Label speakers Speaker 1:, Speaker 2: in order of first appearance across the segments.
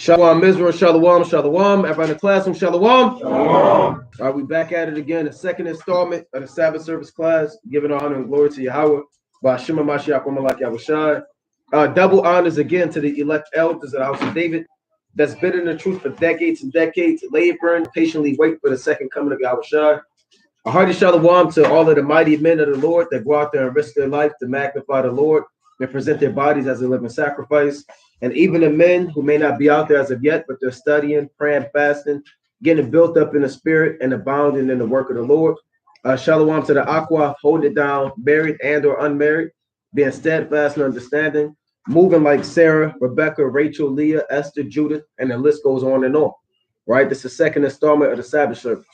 Speaker 1: Shalom, Israel, shalom, shalom. Everybody in the classroom, shalom.
Speaker 2: Shalom.
Speaker 1: All right, we back at it again. The second installment of the Sabbath service class, giving honor and glory to Yahweh by Shema Mashiach Malak Yahushai. Double honors again to the elect elders of the house of David that's been in the truth for decades and decades, laboring, patiently wait for the second coming of Yahushai. A hearty shalom to all of the mighty men of the Lord that go out there and risk their life to magnify the Lord and present their bodies as a living sacrifice. And even the men who may not be out there as of yet, but they're studying, praying, fasting, getting built up in the spirit and abounding in the work of the Lord. Shalom to the Aqua, holding it down, married and or unmarried, being steadfast in understanding, moving like Sarah, Rebecca, Rachel, Leah, Esther, Judith, and the list goes on and on. Right? This is the second installment of the Sabbath service.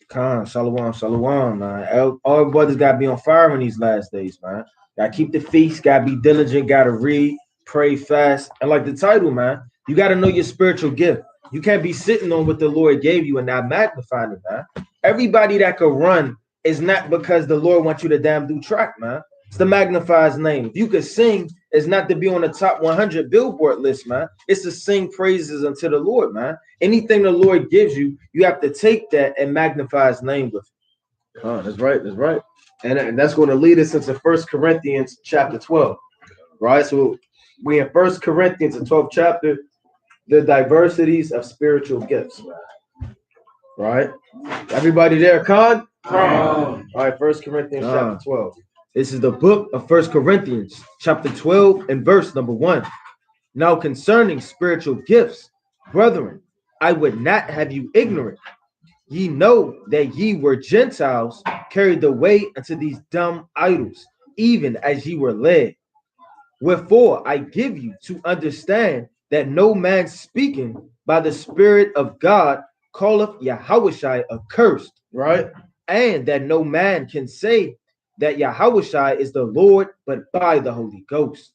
Speaker 2: Khan, shalom, man. All brothers gotta be on fire in these last days, man. Gotta keep the feast, gotta be diligent, gotta read, pray, fast. And like the title, man, you gotta know your spiritual gift. You can't be sitting on what the Lord gave you and not magnifying it, man. Everybody that could run is not because the Lord wants you to damn do track, man. It's to magnify his name. If you could sing, it's not to be on the top 100 billboard list, man. It's to sing praises unto the Lord, man. Anything the Lord gives you, you have to take that and magnify his name with it.
Speaker 1: That's right. That's right. And that's going to lead us into 1 Corinthians chapter 12. Right? So we in 1 Corinthians, the 12th chapter, the diversities of spiritual gifts. Right? Everybody there, Khan? All right, 1 Corinthians chapter 12.
Speaker 2: This is the book of 1 Corinthians, chapter 12, and verse number 1. Now concerning spiritual gifts, brethren, I would not have you ignorant. Ye know that ye were Gentiles, carried away unto these dumb idols, even as ye were led. Wherefore I give you to understand that no man speaking by the Spirit of God calleth Yahushai accursed,
Speaker 1: right?
Speaker 2: And that no man can say that Yahushai is the Lord, but by the Holy Ghost.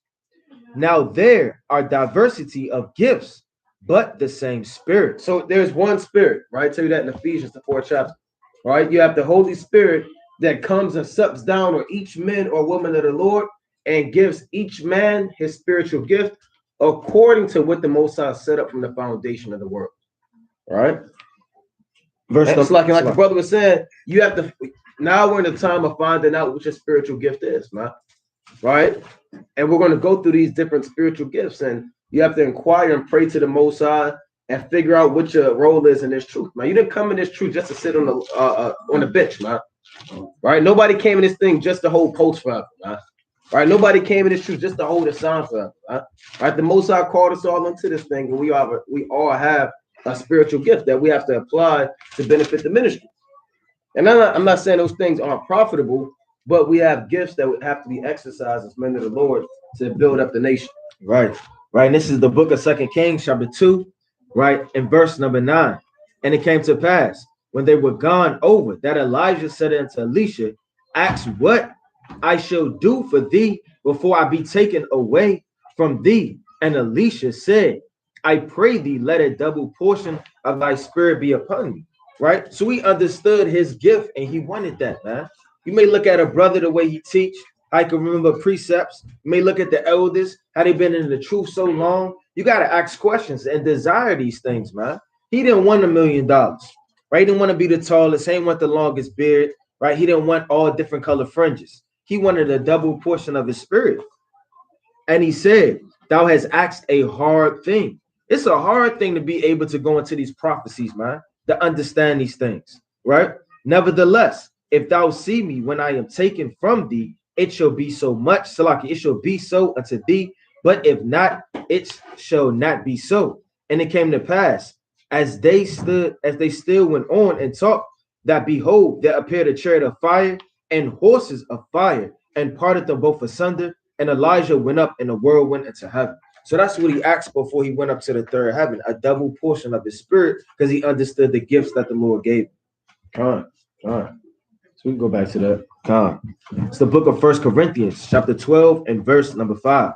Speaker 2: Now there are diversity of gifts, but the same Spirit.
Speaker 1: So there's one Spirit, right? Tell you that in Ephesians, the 4th chapter, right? You have the Holy Spirit that comes and sups down on each man or woman of the Lord and gives each man his spiritual gift according to what the Most High set up from the foundation of the world, right? Verse like the brother was saying, you have to. Now we're in the time of finding out what your spiritual gift is, man. Right? And we're going to go through these different spiritual gifts, and you have to inquire and pray to the Most High and figure out what your role is in this truth, man. You didn't come in this truth just to sit on the bench, man. Right? Nobody came in this thing just to hold posts forever, man. Right? Nobody came in this truth just to hold a sign forever, man. Right? The Most High called us all into this thing, and we all have a spiritual gift that we have to apply to benefit the ministry. And I'm not saying those things aren't profitable, but we have gifts that would have to be exercised as men of the Lord to build up the nation.
Speaker 2: Right. And this is the book of 2 Kings, chapter 2, right, in verse number 9. And it came to pass, when they were gone over, that Elijah said unto Elisha, ask what I shall do for thee before I be taken away from thee. And Elisha said, I pray thee, let a double portion of thy spirit be upon me. Right? So he understood his gift and he wanted that, man. You may look at a brother the way he teach. I can remember precepts. You may look at the elders, how they've been in the truth so long. You got to ask questions and desire these things, man. He didn't want $1 million, right? He didn't want to be the tallest. He didn't want the longest beard, right? He didn't want all different color fringes. He wanted a double portion of his spirit. And he said, thou hast asked a hard thing. It's a hard thing to be able to go into these prophecies, man, to understand these things, right? Nevertheless, if thou see me when I am taken from thee, it shall be so much, Salaki, it shall be so unto thee, but if not, it shall not be so. And it came to pass, as they still went on and talked, that behold, there appeared a chariot of fire and horses of fire, and parted them both asunder, and Elijah went up in a whirlwind into heaven. So that's what he asked before he went up to the third heaven, a double portion of his spirit, because he understood the gifts that the Lord gave him.
Speaker 1: So we can go back to that.
Speaker 2: It's the book of 1 Corinthians, chapter 12, and verse number 5.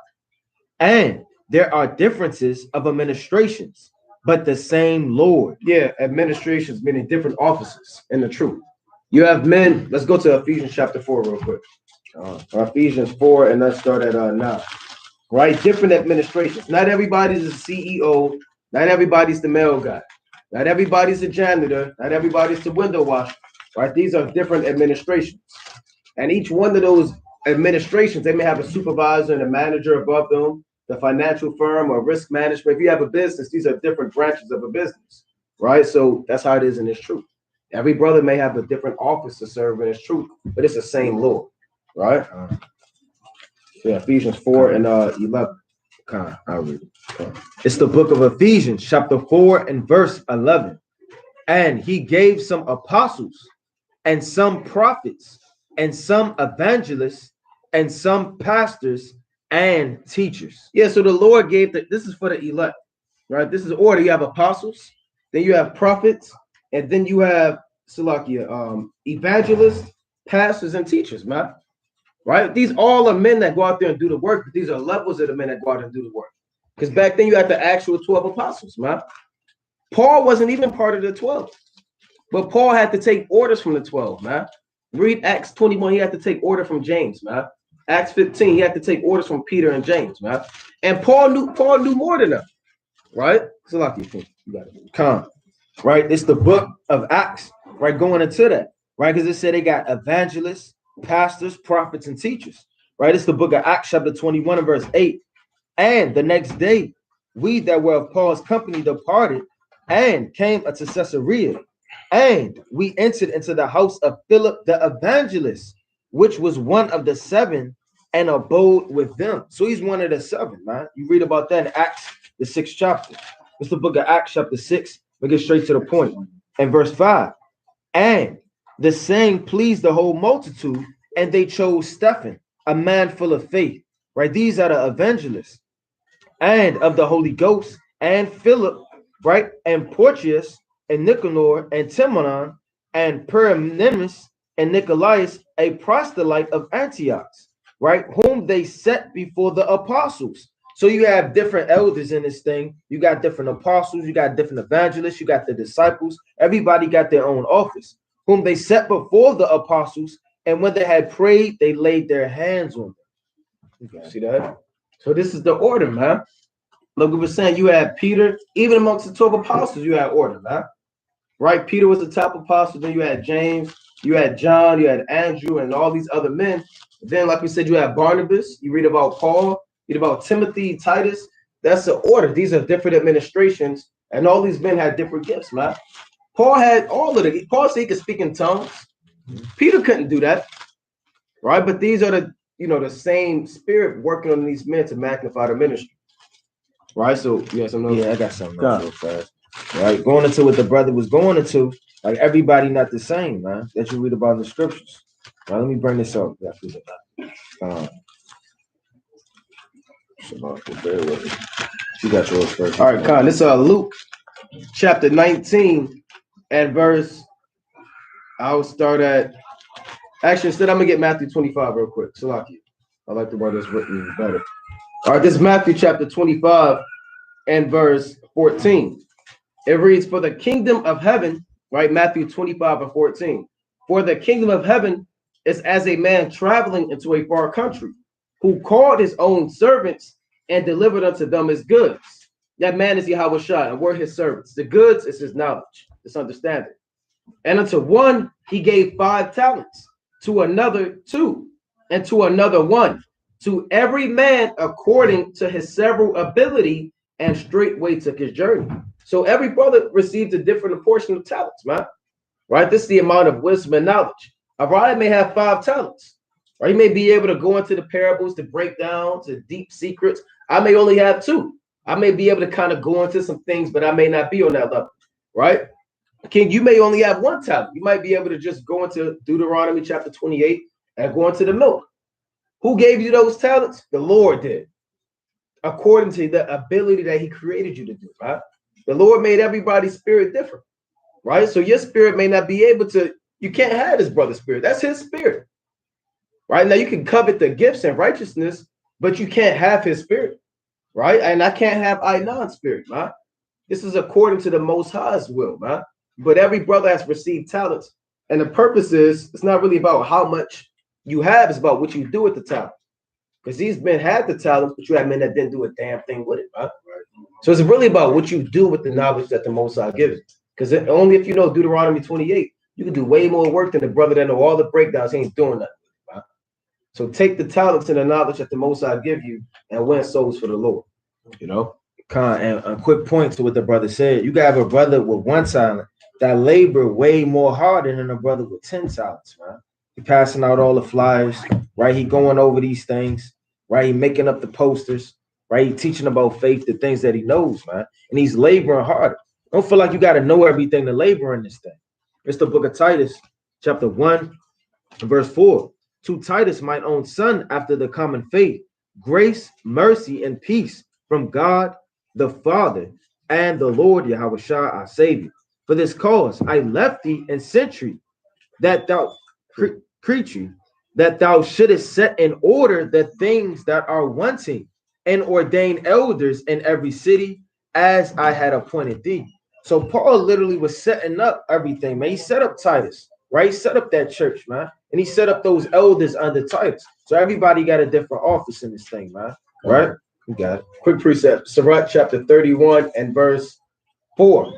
Speaker 2: And there are differences of administrations, but the same Lord.
Speaker 1: Yeah, administrations meaning different offices in the truth. You have men. Let's go to Ephesians chapter 4 real quick. Ephesians 4, and let's start at 9. right? Different administrations. Not everybody's a CEO. Not everybody's the mail guy. Not everybody's a janitor. Not everybody's the window washer, right? These are different administrations. And each one of those administrations, they may have a supervisor and a manager above them, the financial firm or risk management. If you have a business, these are different branches of a business, right? So that's how it is in this truth. Every brother may have a different office to serve in his truth, but it's the same Lord, right? Yeah, Ephesians 4 and 11.
Speaker 2: I'll read it. It's the book of Ephesians, chapter 4 and verse 11. And he gave some apostles and some prophets and some evangelists and some pastors and teachers.
Speaker 1: Yeah, so the Lord gave this is for the elect, right? This is order. You have apostles, then you have prophets, and then you have Salakia, evangelists, pastors, and teachers, man. Right? These all are men that go out there and do the work, but these are levels of the men that go out and do the work. Because back then you had the actual 12 apostles, man. Paul wasn't even part of the 12, but Paul had to take orders from the 12, man. Read Acts 21, he had to take order from James, man. Acts 15, he had to take orders from Peter and James, man. And Paul knew more than them, right? Salakia, you got it.
Speaker 2: Come, right? It's the book of Acts, right? Going into that, right? Because it said they got evangelists, pastors, prophets, and teachers, right? It's the book of Acts, chapter 21 and verse 8. And the next day, we that were of Paul's company departed and came unto Caesarea, and we entered into the house of Philip the evangelist, which was one of the 7, and abode with them. So he's one of the 7, man. You read about that in Acts, the 6th chapter. It's the book of Acts, chapter 6. We get straight to the point. And verse 5. And the saying pleased the whole multitude, and they chose Stephen, a man full of faith. Right? These are the evangelists, and of the Holy Ghost, and Philip, right? And Porcius, and Nicanor, and Timonon, and Parmenas, and Nicolaus, a proselyte of Antioch, right? Whom they set before the apostles. So you have different elders in this thing. You got different apostles, you got different evangelists, you got the disciples. Everybody got their own office, whom they set before the apostles, and when they had prayed, they laid their hands on them.
Speaker 1: Okay. See that? So this is the order, man. Look, we were saying you had Peter, even amongst the 12 apostles, you had order, man. Right? Peter was the top apostle, then you had James, you had John, you had Andrew, and all these other men. Then, like we said, you had Barnabas, you read about Paul, you read about Timothy, Titus. That's the order. These are different administrations, and all these men had different gifts, man. Paul had all of it. Paul said he could speak in tongues. Peter couldn't do that, right? But these are the, the same spirit working on these men to magnify the ministry, right? So you have some notes?
Speaker 2: Yeah, I got something real fast. Right, going into what the brother was going into, like everybody not the same, man. That you read about in the scriptures. Now let me bring this up. You got yours first.
Speaker 1: All right, Khan. This is Luke chapter 19 and verse. I'll start at. Actually, instead, I'm gonna get Matthew 25 real quick. Salaki. I like the word that's written better. All right, this is Matthew chapter 25 and verse 14. It reads, "For the kingdom of heaven," right? Matthew 25 and 14. "For the kingdom of heaven is as a man traveling into a far country, who called his own servants and delivered unto them his goods." That man is Yahweh Shai, and we're his servants. The goods is his knowledge, his understanding. "And unto one he gave 5 talents, to another 2, and to another 1, to every man according to his several ability, and straightway took his journey." So every brother received a different portion of talents, man. Right? This is the amount of wisdom and knowledge. A brother may have 5 talents. Or he may be able to go into the parables to break down to deep secrets. I may only have 2. I may be able to kind of go into some things, but I may not be on that level. Right? King, you may only have 1 talent. You might be able to just go into Deuteronomy chapter 28 and go into the milk. Who gave you those talents? The Lord did. According to the ability that he created you to do, right? The Lord made everybody's spirit different, right? So your spirit may not be able to, you can't have this brother's spirit. That's his spirit, right? Now you can covet the gifts and righteousness, but you can't have his spirit, right? And I can't have Ainan's spirit, man. This is according to the Most High's will, man. But every brother has received talents. And the purpose is, it's not really about how much you have, it's about what you do with the talent. Because these men had the talents, but you had men that didn't do a damn thing with it, right? So it's really about what you do with the knowledge that the Most High gives. Because only if you know Deuteronomy 28, you can do way more work than the brother that know all the breakdowns. He ain't doing nothing. Right? So take the talents and the knowledge that the Most High give you and win souls for the Lord. You know?
Speaker 2: And a quick point to what the brother said. You got a brother with 1 talent that labor way more harder than a brother with 10 talents, man. He passing out all the flyers, right? He going over these things, right? He making up the posters, right? He teaching about faith, the things that he knows, man. And he's laboring harder. Don't feel like you got to know everything to labor in this thing. It's the book of Titus, chapter 1, verse 4. To Titus, mine own son, after the common faith, grace, mercy, and peace from God the Father and the Lord Yahushua our Savior. For this cause I left thee and sent thee, that thou creature, that thou shouldest set in order the things that are wanting, and ordain elders in every city, as I had appointed thee. So Paul literally was setting up everything, man. He set up Titus, right? He set up that church, man. And he set up those elders under Titus. So everybody got a different office in this thing, man. Right?
Speaker 1: You got it. Quick precept. Sirach chapter 31 and verse 4.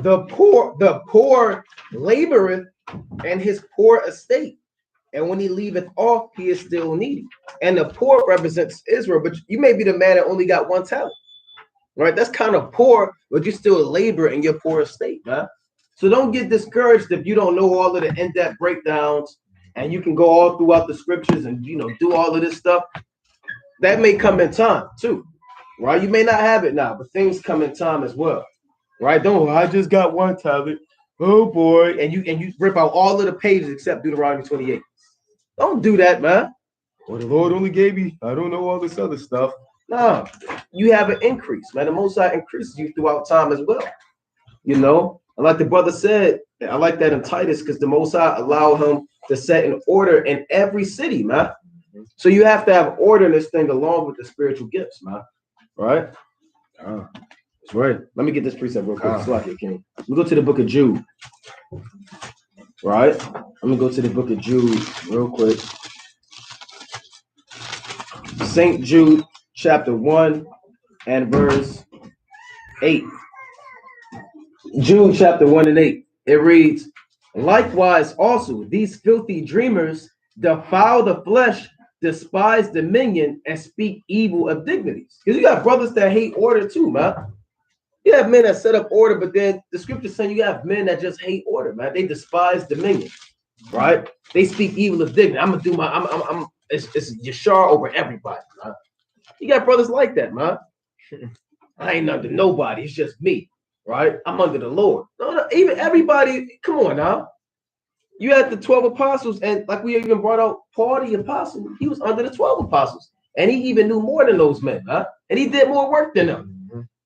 Speaker 1: The poor laboreth in his poor estate, and when he leaveth off, he is still needy. And the poor represents Israel, but you may be the man that only got 1 talent, right? That's kind of poor, but you still labor in your poor estate, man. So don't get discouraged if you don't know all of the in-depth breakdowns, and you can go all throughout the scriptures and do all of this stuff. That may come in time too, right? You may not have it now, but things come in time as well, right? Don't, I just got 1 talent. Oh boy, and you rip out all of the pages except Deuteronomy 28. Don't do that, man. Well, the Lord only gave me, I don't know all this other stuff. No, you have an increase, man. The Most High increases you throughout time as well. And like the brother said, I like that in Titus, because the Most High allowed him to set an order in every city, man. So you have to have order in this thing along with the spiritual gifts, man. Right? That's right. Let me get this precept real quick. Let me go to the book of Jude. Right? Let me go to the book of Jude real quick. St. Jude, chapter 1 and verse 8. Jude, chapter 1 and 8. It reads, likewise also, these filthy dreamers defile the flesh, despise dominion, and speak evil of dignities. Because you got brothers that hate order too, man. You have men that set up order, but then the scripture saying you have men that just hate order, man. They despise dominion, right? They speak evil of dignity. I'm gonna do my, it's Yashar over everybody, man. You got brothers like that, man. I ain't under nobody. It's just me, right? I'm under the Lord. No, even everybody. Come on now. You had the 12 apostles, and like we even brought out Paul the apostle, he was under the 12 apostles, and he even knew more than those men, huh? And he did more work than them.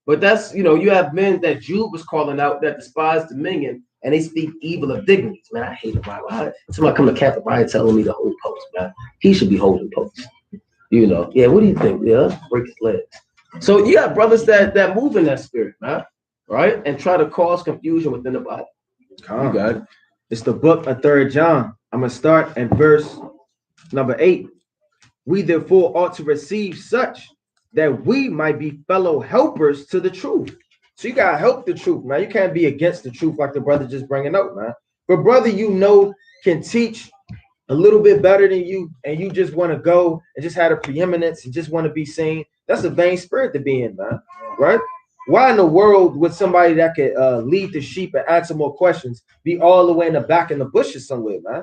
Speaker 1: But that's, you have men that Jude was calling out that despise dominion, and they speak evil of dignities. Man, I hate the Bible. Somebody come to Captain Brian telling me to hold post, man. He should be holding post. Yeah, what do you think? Yeah, break his legs. So you got brothers that move in that spirit, man, right? And try to cause confusion within the body.
Speaker 2: You got it. It's the book of 3 John. I'm going to start at verse number 8. We therefore ought to receive such, that we might be fellow helpers to the truth. So you got to help the truth, man. You can't be against the truth like the brother just bringing up, man. But brother, can teach a little bit better than you, and you just want to go and just have a preeminence and just want to be seen. That's a vain spirit to be in, man, right? Why in the world would somebody that could lead the sheep and answer more questions be all the way in the back in the bushes somewhere, man?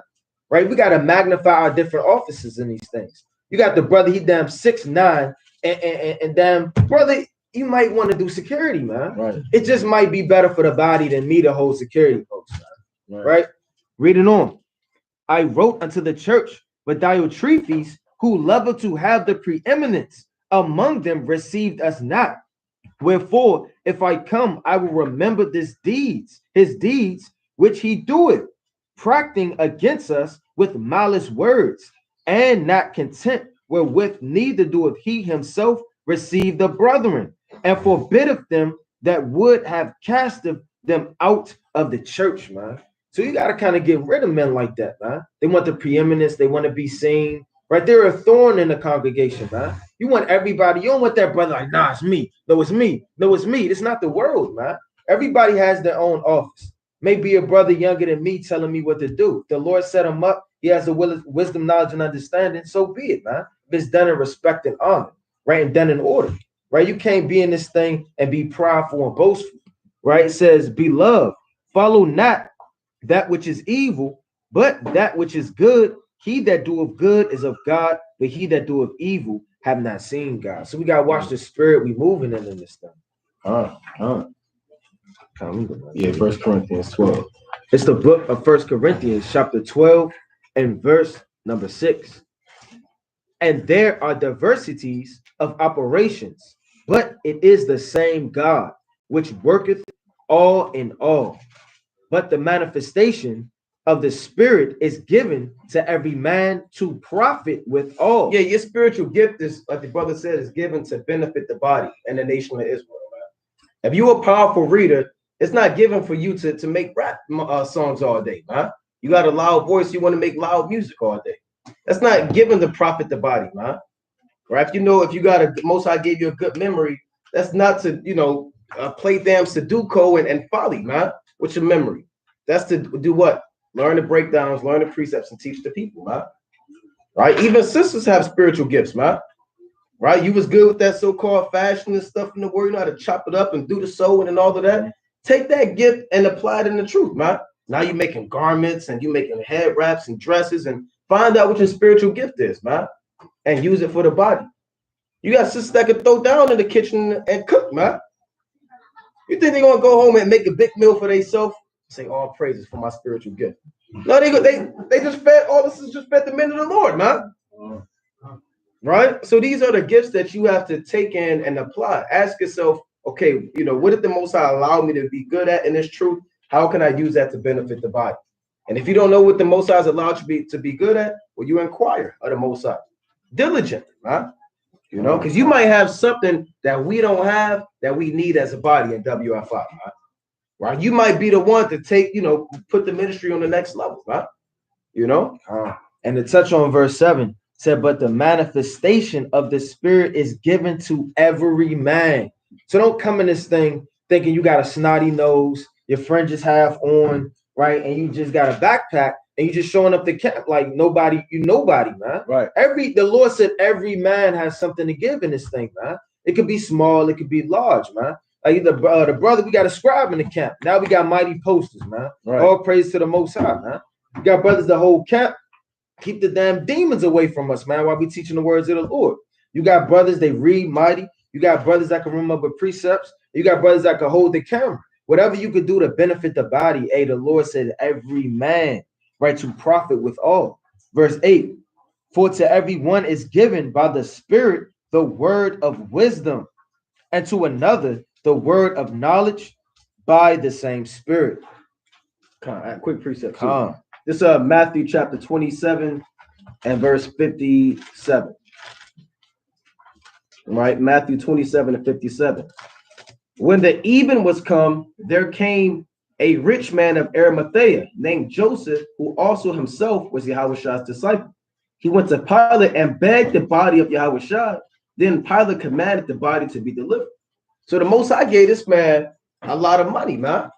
Speaker 2: Right? We got to magnify our different offices in these things. You got the brother, he damn 6'9", and damn brother, you might want to do security, man.
Speaker 1: Right.
Speaker 2: It just might be better for the body than me to hold security posts, man. Right? Reading on. I wrote unto the church, but Diotrephes, who loveth to have the preeminence among them, received us not. Wherefore, if I come, I will remember his deeds, which he doeth, practicing against us with malice words, and not content wherewith, neither doeth he himself receive the brethren, and forbiddeth them that would have casted them out of the church, man. So you got to kind of get rid of men like that, man. They want the preeminence, they want to be seen, right? They're a thorn in the congregation, man. You want everybody, you don't want that brother like, nah, it's me. No, it's me. No, it's me. It's not the world, man. Everybody has their own office. Maybe a brother younger than me telling me what to do. The Lord set him up. He has the wisdom, knowledge, and understanding. So be it, man. If it's done in respect and honor, right? And done in order, right? You can't be in this thing and be prideful and boastful, right? It says, beloved, follow not that which is evil, but that which is good. He that doeth good is of God, but he that doeth evil have not seen God. So we gotta watch the spirit we moving in this thing.
Speaker 1: Yeah, 1 Corinthians 12.
Speaker 2: It's the book of 1 Corinthians, chapter 12, and verse number 6. And there are diversities of operations, but it is the same God, which worketh all in all. But the manifestation of the Spirit is given to every man to profit with all.
Speaker 1: Yeah, your spiritual gift is, like the brother said, is given to benefit the body and the nation of Israel, man. If you're a powerful reader, it's not given for you to make rap songs all day, man. You got a loud voice, you want to make loud music all day. That's not given to profit the body, man. Right? If you got a Most High gave you a good memory, that's not to, play damn Sudoku and folly, man, with your memory. That's to do what? Learn the breakdowns, learn the precepts, and teach the people, man. Right? Even sisters have spiritual gifts, man. Right? You was good with that so-called fashion and stuff in the word. You know how to chop it up and do the sewing and all of that. Take that gift and apply it in the truth, man. Now you're making garments and you're making head wraps and dresses, and find out what your spiritual gift is, man, and use it for the body. You got sisters that can throw down in the kitchen and cook, man. You think they're gonna go home and make a big meal for themselves? Say all praises for my spiritual gift. No, they just fed all this is just fed the men of the Lord, man. Right? So these are the gifts that you have to take in and apply. Ask yourself, okay, what did the Most High allow me to be good at in this truth? How can I use that to benefit the body? And if you don't know what the Most High has allowed you to be good at, well, you inquire of the Most High. Diligent, right? Because you might have something that we don't have that we need as a body in WFI, right? You might be the one to take, put the ministry on the next level, right?
Speaker 2: And to touch on verse 7, said, but the manifestation of the Spirit is given to every man. So don't come in this thing thinking you got a snotty nose, your fringes half on, right? And you just got a backpack and you just showing up the camp like nobody, man.
Speaker 1: Right.
Speaker 2: The Lord said every man has something to give in this thing, man. It could be small, it could be large, man. Like the brother, we got a scribe in the camp. Now we got mighty posters, man.
Speaker 1: Right.
Speaker 2: All praise to the Most High, man. We got brothers the whole camp. Keep the damn demons away from us, man, while we teaching the words of the Lord. You got brothers, they read mighty. You got brothers that can remember precepts. You got brothers that can hold the camera. Whatever you could do to benefit the body, the Lord said every man, right, to profit with all. Verse 8, for to everyone is given by the Spirit the word of wisdom, and to another the word of knowledge by the same Spirit.
Speaker 1: Quick precept. This is Matthew chapter 27 and verse 57. Right? Matthew 27 and 57. When the even was come, there came a rich man of Arimathea named Joseph, who also himself was Yahushua's disciple. He went to Pilate and begged the body of Yahushua. Then Pilate commanded the body to be delivered. So the Most High gave this man a lot of money, man.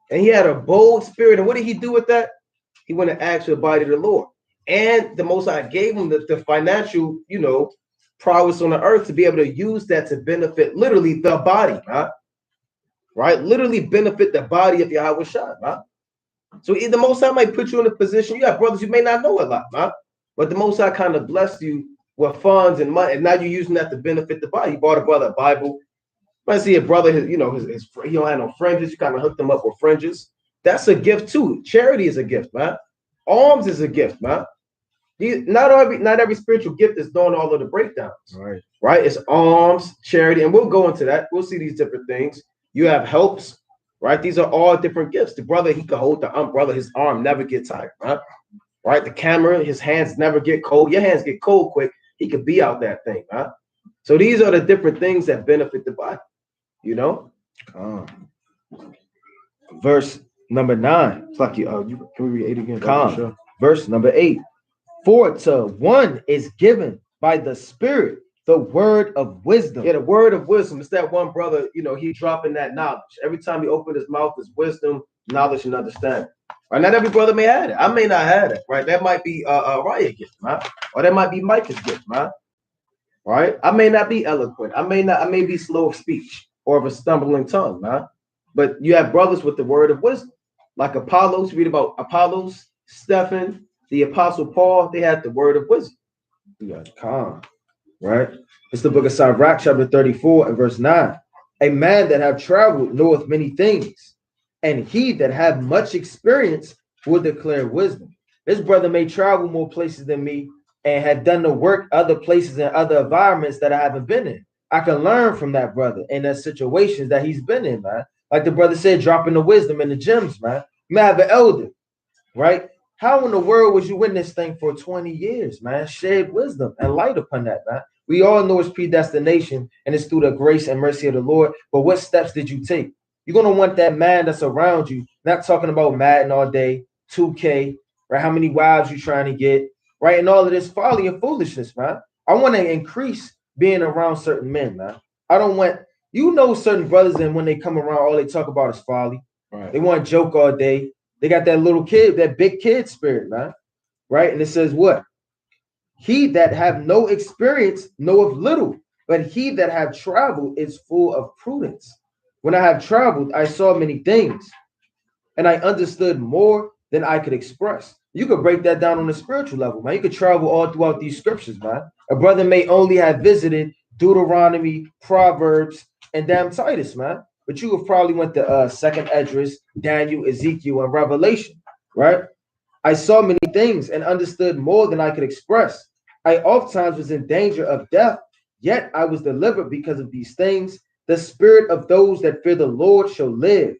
Speaker 1: And he had a bold spirit. And what did he do with that? He went and asked for the body of the Lord. And the Most High gave him the financial, prowess on the earth to be able to use that to benefit literally the body, right? Literally benefit the body of Yahushua, right? So the Most High might put you in a position. You got brothers you may not know a lot, right? But the Most High kind of blessed you with funds and money, and now you're using that to benefit the body. You bought a brother a Bible. You might see a brother, he don't have no fringes. You kind of hook them up with fringes. That's a gift too. Charity is a gift, man. Alms is a gift, man. Not every spiritual gift is doing all of the breakdowns. Right? It's alms, charity, and we'll go into that. We'll see these different things. You have helps, right? These are all different gifts. The brother, he could hold the umbrella, his arm never get tired, right? Right? The camera, his hands never get cold. Your hands get cold quick. He could be out that thing, right? So these are the different things that benefit the body,
Speaker 2: Verse number 9.
Speaker 1: Fuck you. Can we read 8 again?
Speaker 2: Verse number 8. For to one is given by the Spirit the word of wisdom.
Speaker 1: Yeah, the word of wisdom. It's that one brother, he's dropping that knowledge. Every time he opens his mouth, is wisdom, knowledge, and understanding. Right? Not every brother may have it. I may not have it. Right? That might be Raya gift, man. Or that might be Micah's gift, man. Right? I may not be eloquent. I may be slow of speech or of a stumbling tongue, man. But you have brothers with the word of wisdom. Like Apollos, read about Apollos, Stephen, the Apostle Paul, they had the word of wisdom.
Speaker 2: You got calm, right? It's the book of Sirach, chapter 34 and verse 9. A man that have traveled knoweth many things, and he that have much experience will declare wisdom. This brother may travel more places than me and had done the work other places and other environments that I haven't been in. I can learn from that brother in the situations that he's been in, man. Like the brother said, dropping the wisdom in the gems, man. You may have an elder, right? How in the world was you in this thing for 20 years, man? Shed wisdom and light upon that, man. We all know it's predestination and it's through the grace and mercy of the Lord. But what steps did you take? You're going to want that man that's around you, not talking about Madden all day, 2K, right? How many wives you trying to get, right? And all of this folly and foolishness, man. I want to increase being around certain men, man. I don't want, certain brothers, and when they come around, all they talk about is folly. Right. They want to joke all day. They got that little kid, that big kid spirit, man. Right? And it says what? He that have no experience knoweth little, but he that have traveled is full of prudence. When I have traveled, I saw many things, and I understood more than I could express. You could break that down on a spiritual level, man. You could travel all throughout these scriptures, man. A brother may only have visited Deuteronomy, Proverbs, and damn Titus, man. But you have probably went to Second Esdras, Daniel, Ezekiel, and Revelation, right? I saw many things and understood more than I could express. I oftentimes was in danger of death, yet I was delivered because of these things. The spirit of those that fear the Lord shall live,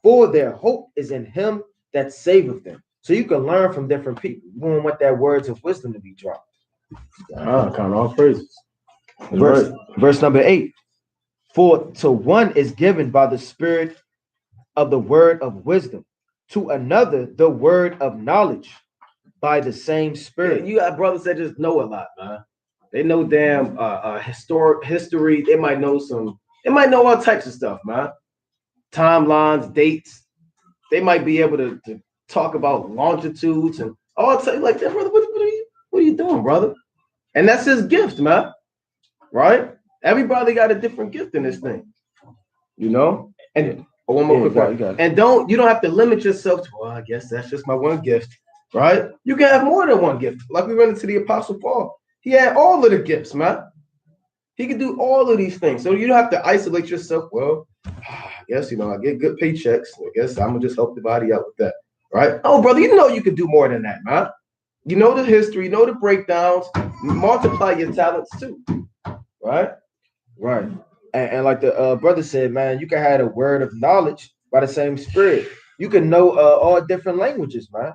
Speaker 2: for their hope is in him that saveth them. So you can learn from different people. You don't want that words of wisdom to be dropped.
Speaker 1: Kind of all praises.
Speaker 2: Verse number 8. For to one is given by the spirit of the word of wisdom, to another the word of knowledge by the same spirit.
Speaker 1: Yeah, you got brothers that just know a lot, man. They know damn history. They might know all types of stuff, man. Timelines, dates. They might be able to talk about longitudes and all tell you like that, brother. What are you doing, brother? And that's his gift, man. Right? Everybody got a different gift in this thing, And one more quick one. And you don't have to limit yourself to, well, I guess that's just my one gift, right? You can have more than one gift. Like we run into the Apostle Paul. He had all of the gifts, man. He could do all of these things. So you don't have to isolate yourself. Well, I guess, I get good paychecks. I guess I'm going to just help the body out with that, right? Oh, brother, you could do more than that, man. You know the history, you know the breakdowns. Multiply your talents too, right?
Speaker 2: Right. And like the brother said, man, you can have a word of knowledge by the same spirit. You can know all different languages, man.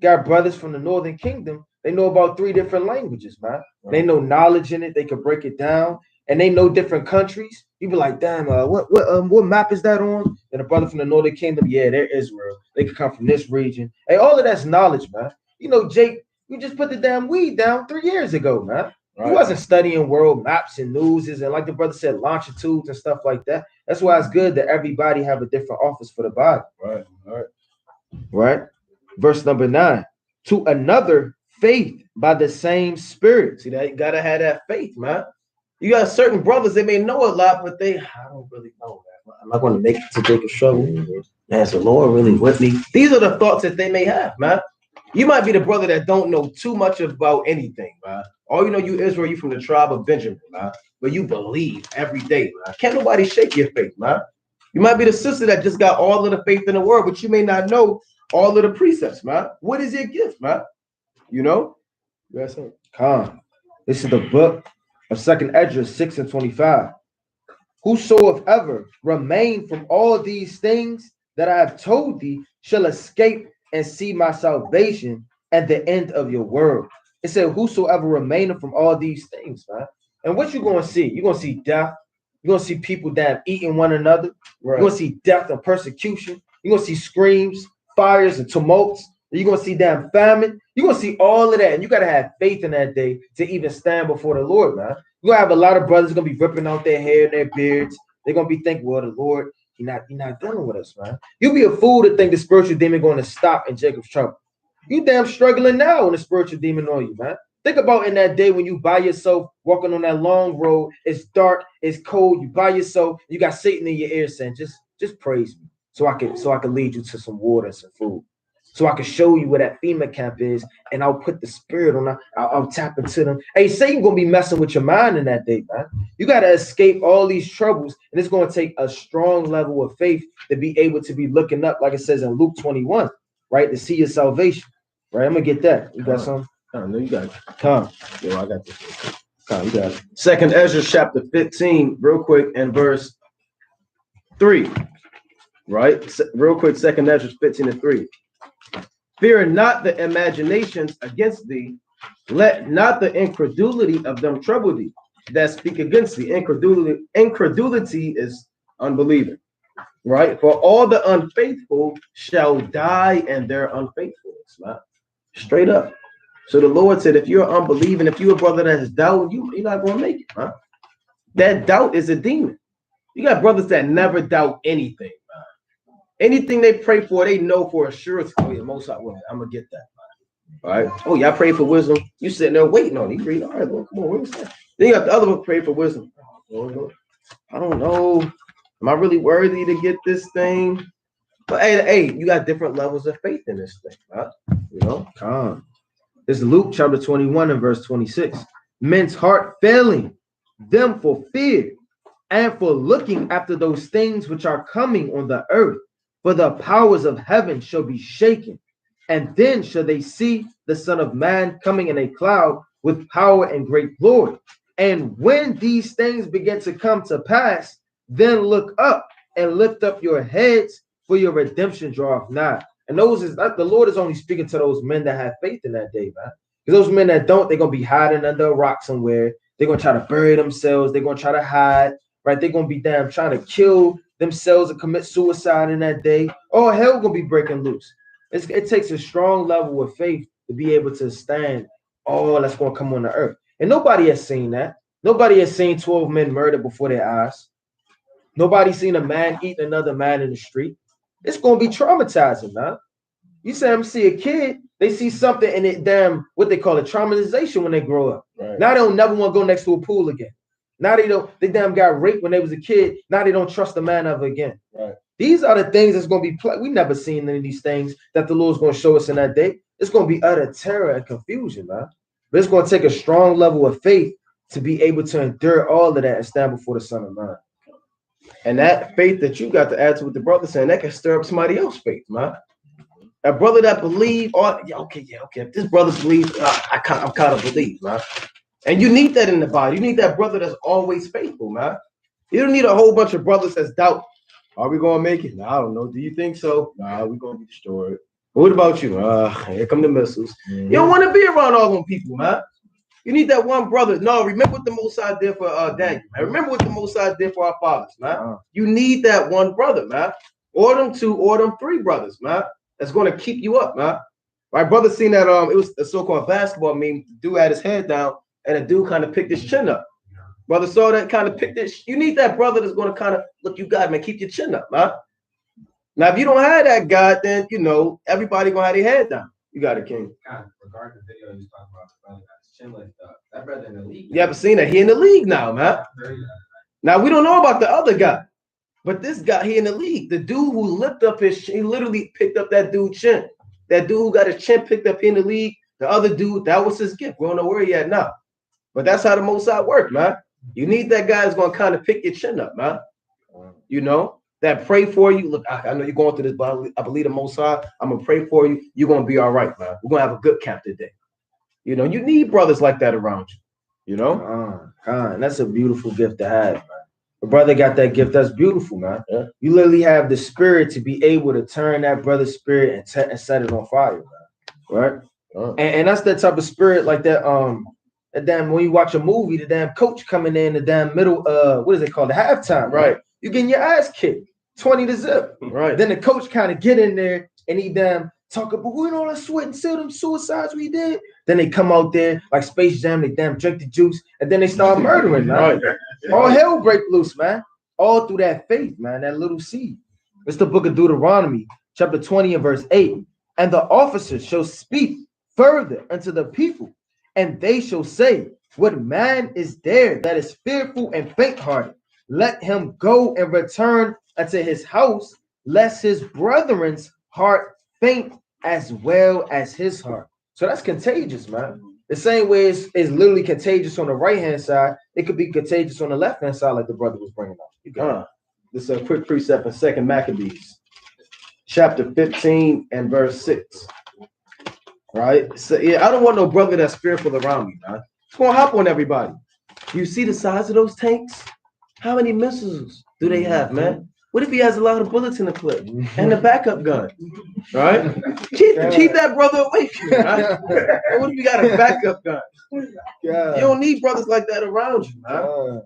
Speaker 2: Got brothers from the Northern Kingdom. They know about 3 different languages, man. Right. They know knowledge in it. They can break it down. And they know different countries. You be like, damn, what map is that on? And a brother from the Northern Kingdom, yeah, they're Israel. They could come from this region. Hey, all of that's knowledge, man. Jake, you just put the damn weed down 3 years ago, man. Right. He wasn't studying world maps and newses and, like the brother said, longitudes and stuff like that. That's why it's good that everybody have a different office for the body.
Speaker 1: Right. All right.
Speaker 2: Right. Verse number 9. To another faith by the same spirit.
Speaker 1: See, that you gotta have that faith, man. You got certain brothers, they may know a lot, but I don't really know, man. I'm not going to make it to take a struggle. Man, is the Lord really with me? These are the thoughts that they may have, man. You might be the brother that don't know too much about anything, man. All you Israel, you from the tribe of Benjamin, man. But you believe every day, man. Can't nobody shake your faith, man. You might be the sister that just got all of the faith in the world, but you may not know all of the precepts, man. What is your gift, man?
Speaker 2: Yes, sir. Come. This is the book of Second Esdras 6 and 25. Whosoever remain from all these things that I have told thee shall escape and see my salvation at the end of your world. It said, whosoever remaineth from all these things, man. And what you going to see? You're going to see death. You're going to see people damn eating one another. Right. You're going to see death and persecution. You're going to see screams, fires, and tumults. You're going to see damn famine. You're gonna see all of that, and you gotta have faith in that day to even stand before the Lord, man. You're gonna have a lot of brothers gonna be ripping out their hair and their beards. They're gonna be thinking, well, the Lord, he not dealing with us, man. You'll be a fool to think the spiritual demon going to stop in Jacob's trouble. You damn struggling now when the spiritual demon on you, man. Think about in that day when you by yourself walking on that long road. It's dark, it's cold. You by yourself. You got Satan in your ear saying, "Just praise me, so I can lead you to some water and some food, so I can show you where that FEMA camp is, and I'll put the spirit on. I'll tap into them." Hey, Satan gonna be messing with your mind in that day, man. You gotta escape all these troubles, and it's gonna take a strong level of faith to be able to be looking up, like it says in Luke 21, right, to see your salvation. Right, I'm gonna get that. You got something?
Speaker 1: No, you got it.
Speaker 2: Come.
Speaker 1: Yo, I got this. Come, you got it. Second Ezra chapter 15, real quick, and verse 3. Right? Real quick, Second Ezra 15 and 3. Fear not the imaginations against thee, let not the incredulity of them trouble thee that speak against thee. Incredulity is unbelieving. Right? For all the unfaithful shall die in their unfaithfulness. Right? Straight up. So the Lord said, if you're unbelieving, if you're a brother that has doubt, you're not going to make it, huh? That doubt is a demon. You got brothers that never doubt anything, man. Anything they pray for, they know for a sure. Oh, yeah, most I will. I'm going to get that, man. All right? Oh, y'all pray for wisdom. You sitting there waiting on it. You reading, all right, Lord, come on, where's that? Then you got the other one, pray for wisdom. Oh, I don't know. Am I really worthy to get this thing? But hey, you got different levels of faith in this thing, huh? You know?
Speaker 2: Come. It's Luke chapter 21 and verse 26. Men's heart failing them for fear and for looking after those things which are coming on the earth. For the powers of heaven shall be shaken. And then shall they see the Son of Man coming in a cloud with power and great glory. And when these things begin to come to pass, then look up and lift up your heads, for your redemption draweth nigh. And those is the Lord is only speaking to those men that have faith in that day, man. Because those men that don't, they're gonna be hiding under a rock somewhere. They're gonna try to bury themselves. They're gonna try to hide, right? They're gonna be damn trying to kill themselves and commit suicide in that day. Oh, hell gonna be breaking loose. It takes a strong level of faith to be able to stand all that's gonna come on the earth. And nobody has seen that. Nobody has seen 12 men murdered before their eyes. Nobody's seen a man eat another man in the street. It's gonna be traumatizing, man. You see them see a kid, they see something and it damn what they call it traumatization when they grow up. Right. Now they don't never want to go next to a pool again. Now they damn got raped when they was a kid. Now they don't trust a man ever again. Right. These are the things that's gonna be we never seen any of these things that the Lord's gonna show us in that day. It's gonna be utter terror and confusion, man. But it's gonna take a strong level of faith to be able to endure all of that and stand before the Son of Man.
Speaker 1: And that faith that you got to add to what the brother saying, that can stir up somebody else's faith, man. A brother that believe, okay. If this brother believes, I'm kind of believe, man. And you need that in the body. You need that brother that's always faithful, man. You don't need a whole bunch of brothers that's doubt. Are we gonna make it? No, I don't know. Do you think so? Nah, we're gonna be destroyed. What about you? Here come the missiles. Mm-hmm. You don't want to be around all them people, man. You need that one brother. No, remember what the Most High did for Daniel, man. Remember what the Most High did for our fathers, man. You need that one brother, man. Or them two, or them three brothers, man. That's going to keep you up, man. My brother seen that it was a so-called basketball meme. Dude had his head down, and a dude kind of picked his chin up. Brother saw that, kind of picked it. You need that brother that's going to kind of look. You got, man. Keep your chin up, man. Now, if you don't have that guy, then everybody gonna have their head down. You got it, King.
Speaker 3: God, regarding the video you talking about, the brother got his chin lift up. That brother in the league.
Speaker 1: You ever seen that? He in the league now, man. Now we don't know about the other guy, but this guy, he in the league. The dude who lifted up his chin, he literally picked up that dude's chin. That dude who got his chin picked up in the league. The other dude, that was his gift. We don't know where he at now, but that's how the Most High work, man. You need that guy that's gonna kind of pick your chin up, man. That pray for you. Look, I know you're going through this, but I believe the Most High. I'm gonna pray for you. You're gonna be all right, man. We're gonna have a good camp today. You need brothers like that around you.
Speaker 2: And that's a beautiful gift to have, man. A brother got that gift. That's beautiful, man. Yeah. You literally have the spirit to be able to turn that brother's spirit and set it on fire, man. Right? And that's that type of spirit like that. That damn when you watch a movie, the damn coach coming in the damn middle. What is it called? The halftime, right? You getting your ass kicked. 20 to zip.
Speaker 1: Right.
Speaker 2: Then the coach kind of get in there and he damn talk about, we know, let's sweat and seal them suicides we did. Then they come out there like Space Jam, they damn drink the juice, and then they start murdering, man. All hell break loose, man. All through that faith, man, that little seed. It's the book of Deuteronomy, chapter 20 and verse 8. And the officers shall speak further unto the people, and they shall say, what man is there that is fearful and faint-hearted? Let him go and return unto his house, lest his brethren's heart faint as well as his heart. So that's contagious, man. The same way it's literally contagious on the right-hand side, it could be contagious on the left-hand side, like the brother was bringing up.
Speaker 1: This is a quick precept in 2 Maccabees, chapter 15 and verse 6. Right? So yeah, I don't want no brother that's fearful around me, man. It's gonna hop on everybody. You see the size of those tanks? How many missiles do they have, man? What if he has a lot of bullets in the clip and the backup gun? Right? Keep that brother away from you, right? What if you got a backup gun? You don't need brothers like that around you, man.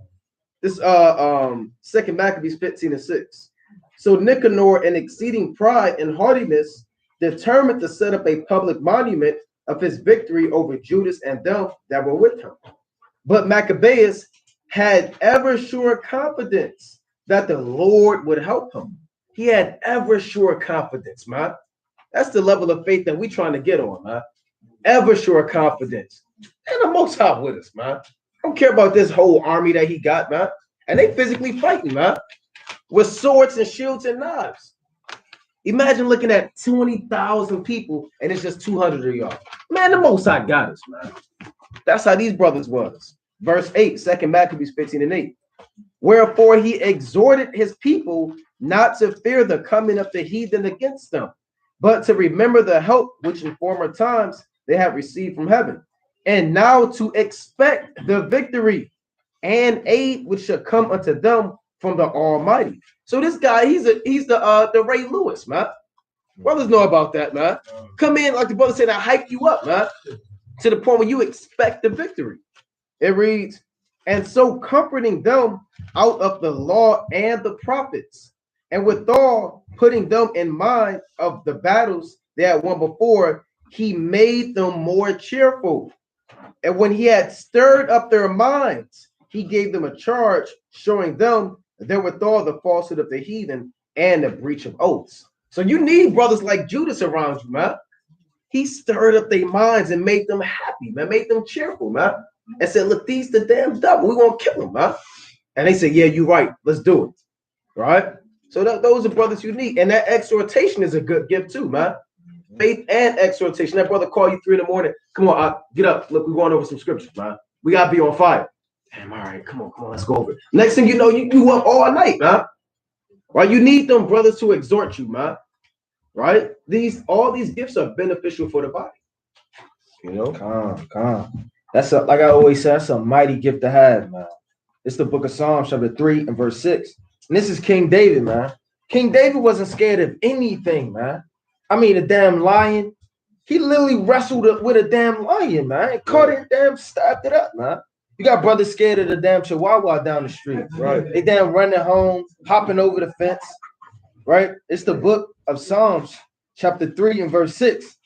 Speaker 1: This 2 Maccabees 15 and 6. So Nicanor, in exceeding pride and haughtiness, determined to set up a public monument of his victory over Judas and them that were with him. But Maccabeus had ever sure confidence that the Lord would help him. He had ever sure confidence, man. That's the level of faith that we're trying to get on, man. Ever sure confidence. And the Most High with us, man. I don't care about this whole army that he got, man. And they physically fighting, man, with swords and shields and knives. Imagine looking at 20,000 people and it's just 200 of y'all. Man, the Most High got us, man. That's how these brothers was. Verse 8, 2 Maccabees 15 and 8. Wherefore he exhorted his people not to fear the coming of the heathen against them, but to remember the help which in former times they have received from heaven, and now to expect the victory and aid which shall come unto them from the Almighty. So this guy, he's the Ray Lewis, man. Brothers know about that, man. Come in, like the brother said, I hype you up, man, to the point where you expect the victory. It reads, and so comforting them out of the law and the prophets, and withal putting them in mind of the battles they had won before, he made them more cheerful. And when he had stirred up their minds, he gave them a charge, showing them therewithal the falsehood of the heathen and the breach of oaths. So you need brothers like Judas around you, man. He stirred up their minds and made them happy, man, made them cheerful, man. And said, look, these the damn devil. We won't kill them, man. And they said, yeah, you're right. Let's do it. Right? So those are brothers you need. And that exhortation is a good gift too, man. Faith and exhortation. That brother call you 3 in the morning. Come on, get up. Look, we're going over some scriptures, man. We got to be on fire. Damn, all right, come on, let's go over it. Next thing you know, you up all night, man. Right? You need them brothers to exhort you, man. Right? All these gifts are beneficial for the body. You know?
Speaker 2: Calm. That's like I always say, that's a mighty gift to have, man. It's the book of Psalms, chapter 3 and verse 6. And this is King David, man. King David wasn't scared of anything, man. I mean, a damn lion. He literally wrestled with a damn lion, man. Caught it, damn, stabbed it up, man. You got brothers scared of the damn chihuahua down the street, right? They damn running home, hopping over the fence, right? It's the book of Psalms, chapter 3 and verse 6.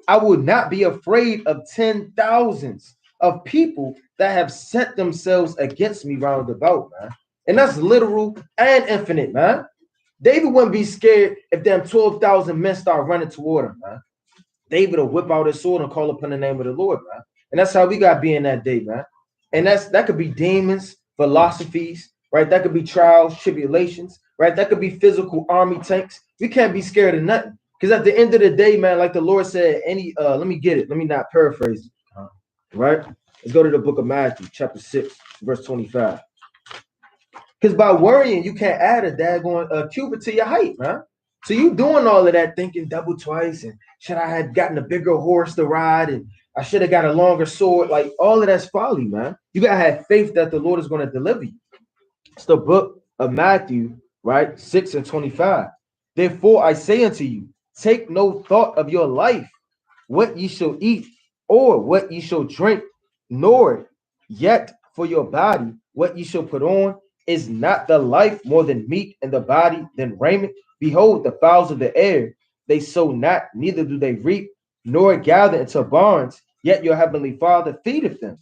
Speaker 2: I would not be afraid of 10,000s of people that have set themselves against me round about, man. And that's literal and infinite, man. David wouldn't be scared if them 12,000 men start running toward him, man. David will whip out his sword and call upon the name of the Lord, man. And that's how we got to be in that day, man. And that could be demons, philosophies, right? That could be trials, tribulations, right? That could be physical army tanks. We can't be scared of nothing. Because at the end of the day, man, like the Lord said, let me get it. Let me not paraphrase it. Right? Let's go to the book of Matthew, chapter 6, verse 25. Because by worrying, you can't add a daggone cubit to your height, man. So you doing all of that thinking double twice, and should I have gotten a bigger horse to ride, and I should have got a longer sword. Like, all of that's folly, man. You got to have faith that the Lord is going to deliver you. It's the book of Matthew, right? 6 and 25. Therefore, I say unto you, take no thought of your life, what ye shall eat, or what ye shall drink, nor yet for your body, what ye shall put on. Is not the life more than meat, and the body than raiment? Behold, the fowls of the air, they sow not, neither do they reap, nor gather into barns, yet your heavenly Father feedeth them.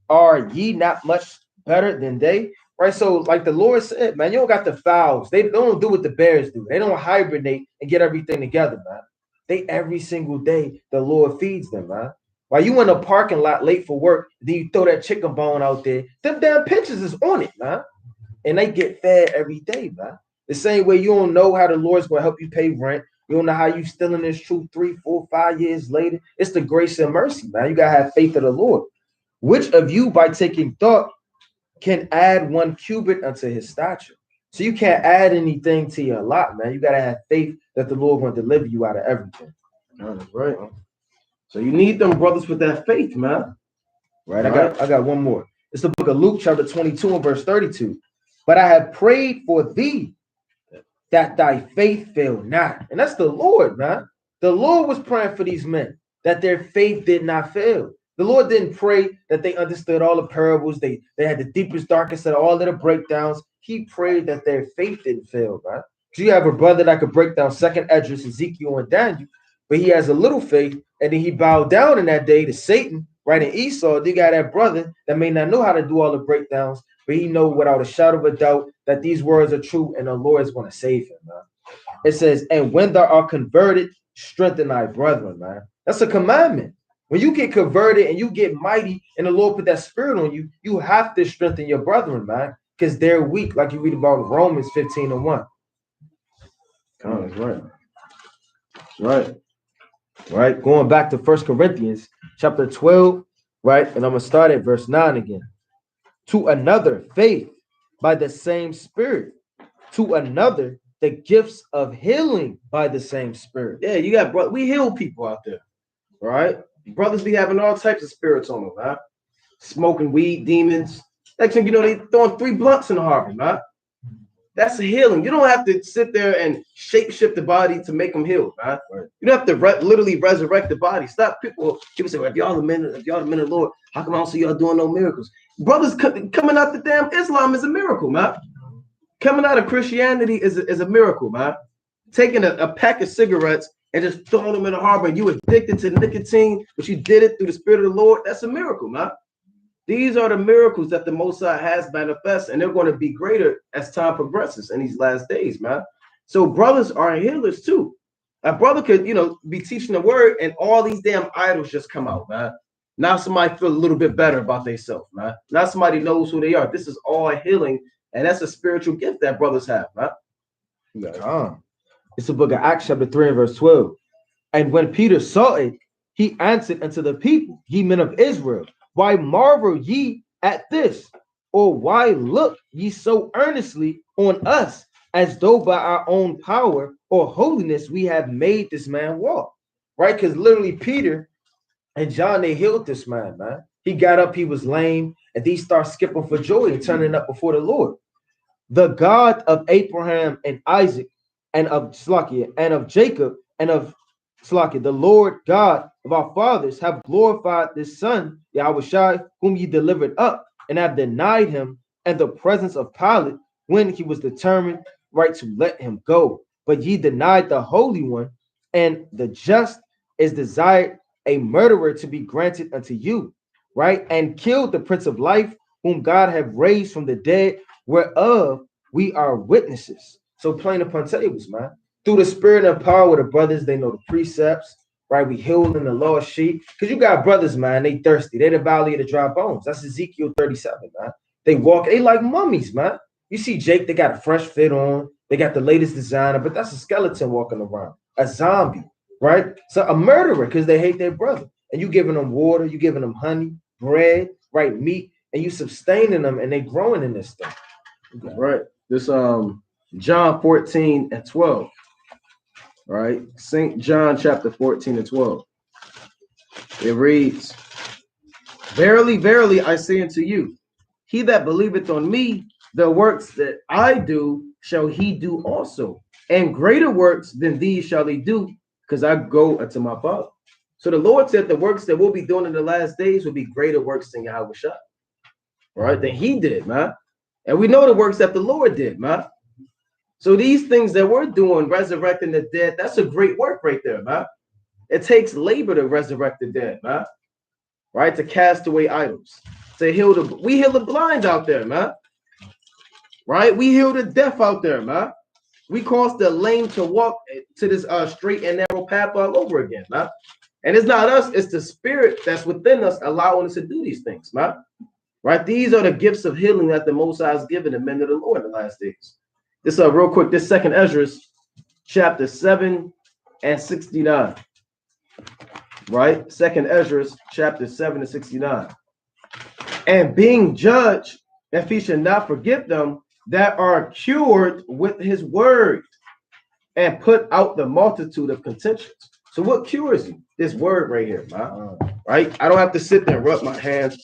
Speaker 2: Are ye not much better than they? Right. So, like the Lord said, man, you don't got the fowls. They don't do what the bears do. They don't hibernate and get everything together, man. They every single day the Lord feeds them, man. While you in a parking lot late for work, then you throw that chicken bone out there, them damn pictures is on it, man. And they get fed every day, man. The same way you don't know how the Lord's gonna help you pay rent. You don't know how you still in this truth 3, 4, 5 years later. It's the grace and mercy, man. You gotta have faith in the Lord. Which of you, by taking thought, can add 1 cubit unto his stature? So you can't add anything to your lot, man. You gotta have faith that the Lord will deliver you out of everything.
Speaker 1: That's right. So you need them brothers with that faith, man.
Speaker 2: Right. I got one more. It's the book of Luke, chapter 22 and verse 32. But I have prayed for thee that thy faith fail not. And that's the Lord, man. The Lord was praying for these men that their faith did not fail. The Lord didn't pray that they understood all the parables. They had the deepest, darkest of all of the breakdowns. He prayed that their faith didn't fail, right? So you have a brother that could break down 2nd Esdras, Ezekiel, and Daniel, but he has a little faith, and then he bowed down in that day to Satan, right? And Esau, they got that brother that may not know how to do all the breakdowns, but he know without a shadow of a doubt that these words are true and the Lord is going to save him, man. It says, and when thou art converted, strengthen thy brethren, man. That's a commandment. When you get converted and you get mighty and the Lord put that spirit on you, you have to strengthen your brethren, man, because they're weak, like you read about in Romans 15:1.
Speaker 1: That's right.
Speaker 2: Right. Going back to 1 Corinthians chapter 12, right? And I'm going to start at verse 9 again. To another, faith by the same spirit. To another, the gifts of healing by the same spirit.
Speaker 1: Yeah, you got we heal people out there, right? Brothers be having all types of spirits on them, right? Smoking weed, demons. Next thing you know, they throwing 3 blunts in the harbor, right? That's a healing. You don't have to sit there and shape shift the body to make them heal, right? You don't have to literally resurrect the body. Stop. People say, well, if y'all the men of the Lord, how come I don't see y'all doing no miracles? Brothers coming out the damn Islam is a miracle, man. Coming out of Christianity is a miracle, man. Taking a pack of cigarettes and just throwing them in the harbor and you addicted to nicotine, but you did it through the Spirit of the Lord, that's a miracle, man. These are the miracles that the Most High has manifest, and they're going to be greater as time progresses in these last days, man. So brothers are healers too. A brother could, be teaching the word and all these damn idols just come out, man. Now somebody feel a little bit better about themselves, man. Now somebody knows who they are. This is all healing, and that's a spiritual gift that brothers have, man.
Speaker 2: It's the book of Acts chapter 3 and verse 12. And when Peter saw it, he answered unto the people, ye men of Israel, why marvel ye at this? Or why look ye so earnestly on us, as though by our own power or holiness we have made this man walk? Right? Because literally Peter and John, they healed this man, man. He got up, he was lame, and he started skipping for joy and turning up before the Lord. The God of Abraham and Isaac and of Slakia and of Jacob and of Slakia, the Lord God of our fathers, have glorified this son, Yahushua, whom ye delivered up, and have denied him in the presence of Pilate when he was determined right to let him go. But ye denied the Holy One, and the just is desired a murderer to be granted unto you, right? And killed the Prince of Life, whom God have raised from the dead, whereof we are witnesses. So plain upon tables, man. Through the spirit and power of the brothers, they know the precepts, right? We healed in the lost sheep. Because you got brothers, man, they thirsty. They the valley of the dry bones. That's Ezekiel 37, man. They walk, they like mummies, man. You see Jake, they got a fresh fit on. They got the latest designer, but that's a skeleton walking around. A zombie, right? So a murderer, because they hate their brother. And you giving them water, you giving them honey, bread, right, meat, and you sustaining them, and they growing in this thing.
Speaker 1: Okay. Right. This John 14 and 12. Right, St. John chapter 14 and 12. It reads, verily, verily, I say unto you, he that believeth on me, the works that I do shall he do also, and greater works than these shall he do, because I go unto my Father. So the Lord said the works that we'll be doing in the last days will be greater works than Yahushua, right? That he did, man. And we know the works that the Lord did, man. So these things that we're doing, resurrecting the dead, that's a great work right there, man. It takes labor to resurrect the dead, man. Right? To cast away idols. To heal we heal the blind out there, man. Right? We heal the deaf out there, man. We cause the lame to walk to this straight and narrow path all over again, man. And it's not us, it's the spirit that's within us allowing us to do these things, man. Right? These are the gifts of healing that the Most High has given the men of the Lord in the last days. This real quick, this second Ezra, chapter 7 and 69. Right? Second Ezra, chapter 7 and 69. And being judged, if he should not forgive them that are cured with his word and put out the multitude of contentions. So what cures you? This word right here, man. Right? I don't have to sit there and rub my hands.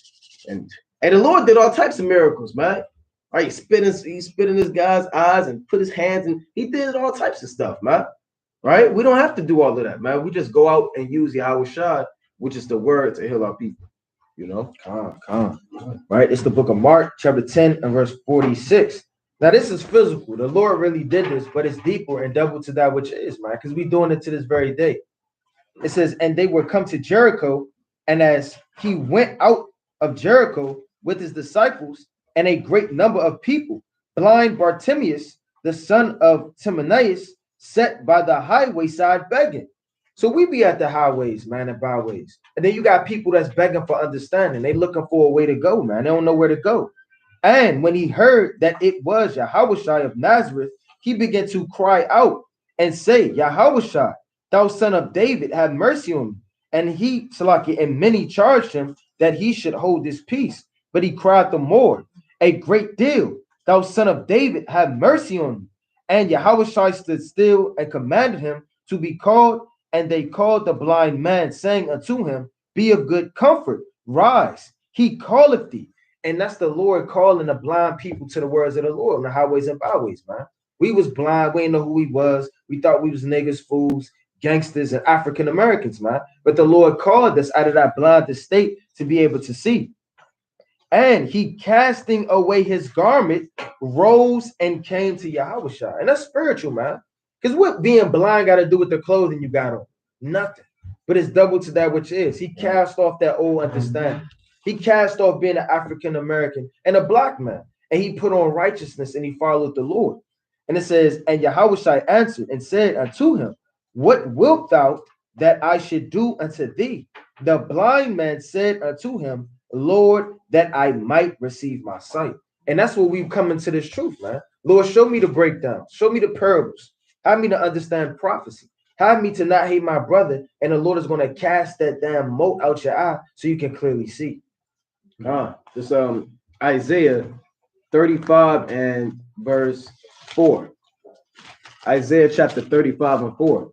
Speaker 1: And the Lord did all types of miracles, man. Right? He spit in this guy's eyes and put his hands in. He did all types of stuff, man. Right? We don't have to do all of that, man. We just go out and use Yahweh Shai, which is the word to heal our people. You know?
Speaker 2: Right? It's the book of Mark, chapter 10 and verse 46. Now, this is physical. The Lord really did this, but it's deeper and double to that which is, man, because we're doing it to this very day. It says, and they were come to Jericho, and as he went out of Jericho with his disciples and a great number of people, blind Bartimaeus, the son of Timaeus, sat by the highway side begging. So we be at the highways, man, and byways. And then you got people that's begging for understanding. They looking for a way to go, man. They don't know where to go. And when he heard that it was Yahushua of Nazareth, he began to cry out and say, Yahushua, thou son of David, have mercy on me. And he, Salaki, and many charged him that he should hold his peace. But he cried the more, a great deal, thou son of David, have mercy on me. And Yahushua stood still and commanded him to be called. And they called the blind man, saying unto him, be of good comfort, rise, he calleth thee. And that's the Lord calling the blind people to the words of the Lord on the highways and byways, man. We was blind. We didn't know who he was. We thought we was niggas, fools, gangsters, and African Americans, man. But the Lord called us out of that blind state to be able to see. And he, casting away his garment, rose and came to Yahushua. And that's spiritual, man. Because what being blind got to do with the clothing you got on? Nothing. But it's double to that which is. He cast off that old understanding. He cast off being an African American and a black man, and he put on righteousness and he followed the Lord. And it says, and Yahushua answered and said unto him, what wilt thou that I should do unto thee? The blind man said unto him, Lord, that I might receive my sight. And that's what we've come into this truth, man. Lord, show me the breakdown. Show me the parables. Have me to understand prophecy. Have me to not hate my brother. And the Lord is going to cast that damn mote out your eye so you can clearly see.
Speaker 1: This Isaiah 35 and verse 4. Isaiah chapter 35 and 4.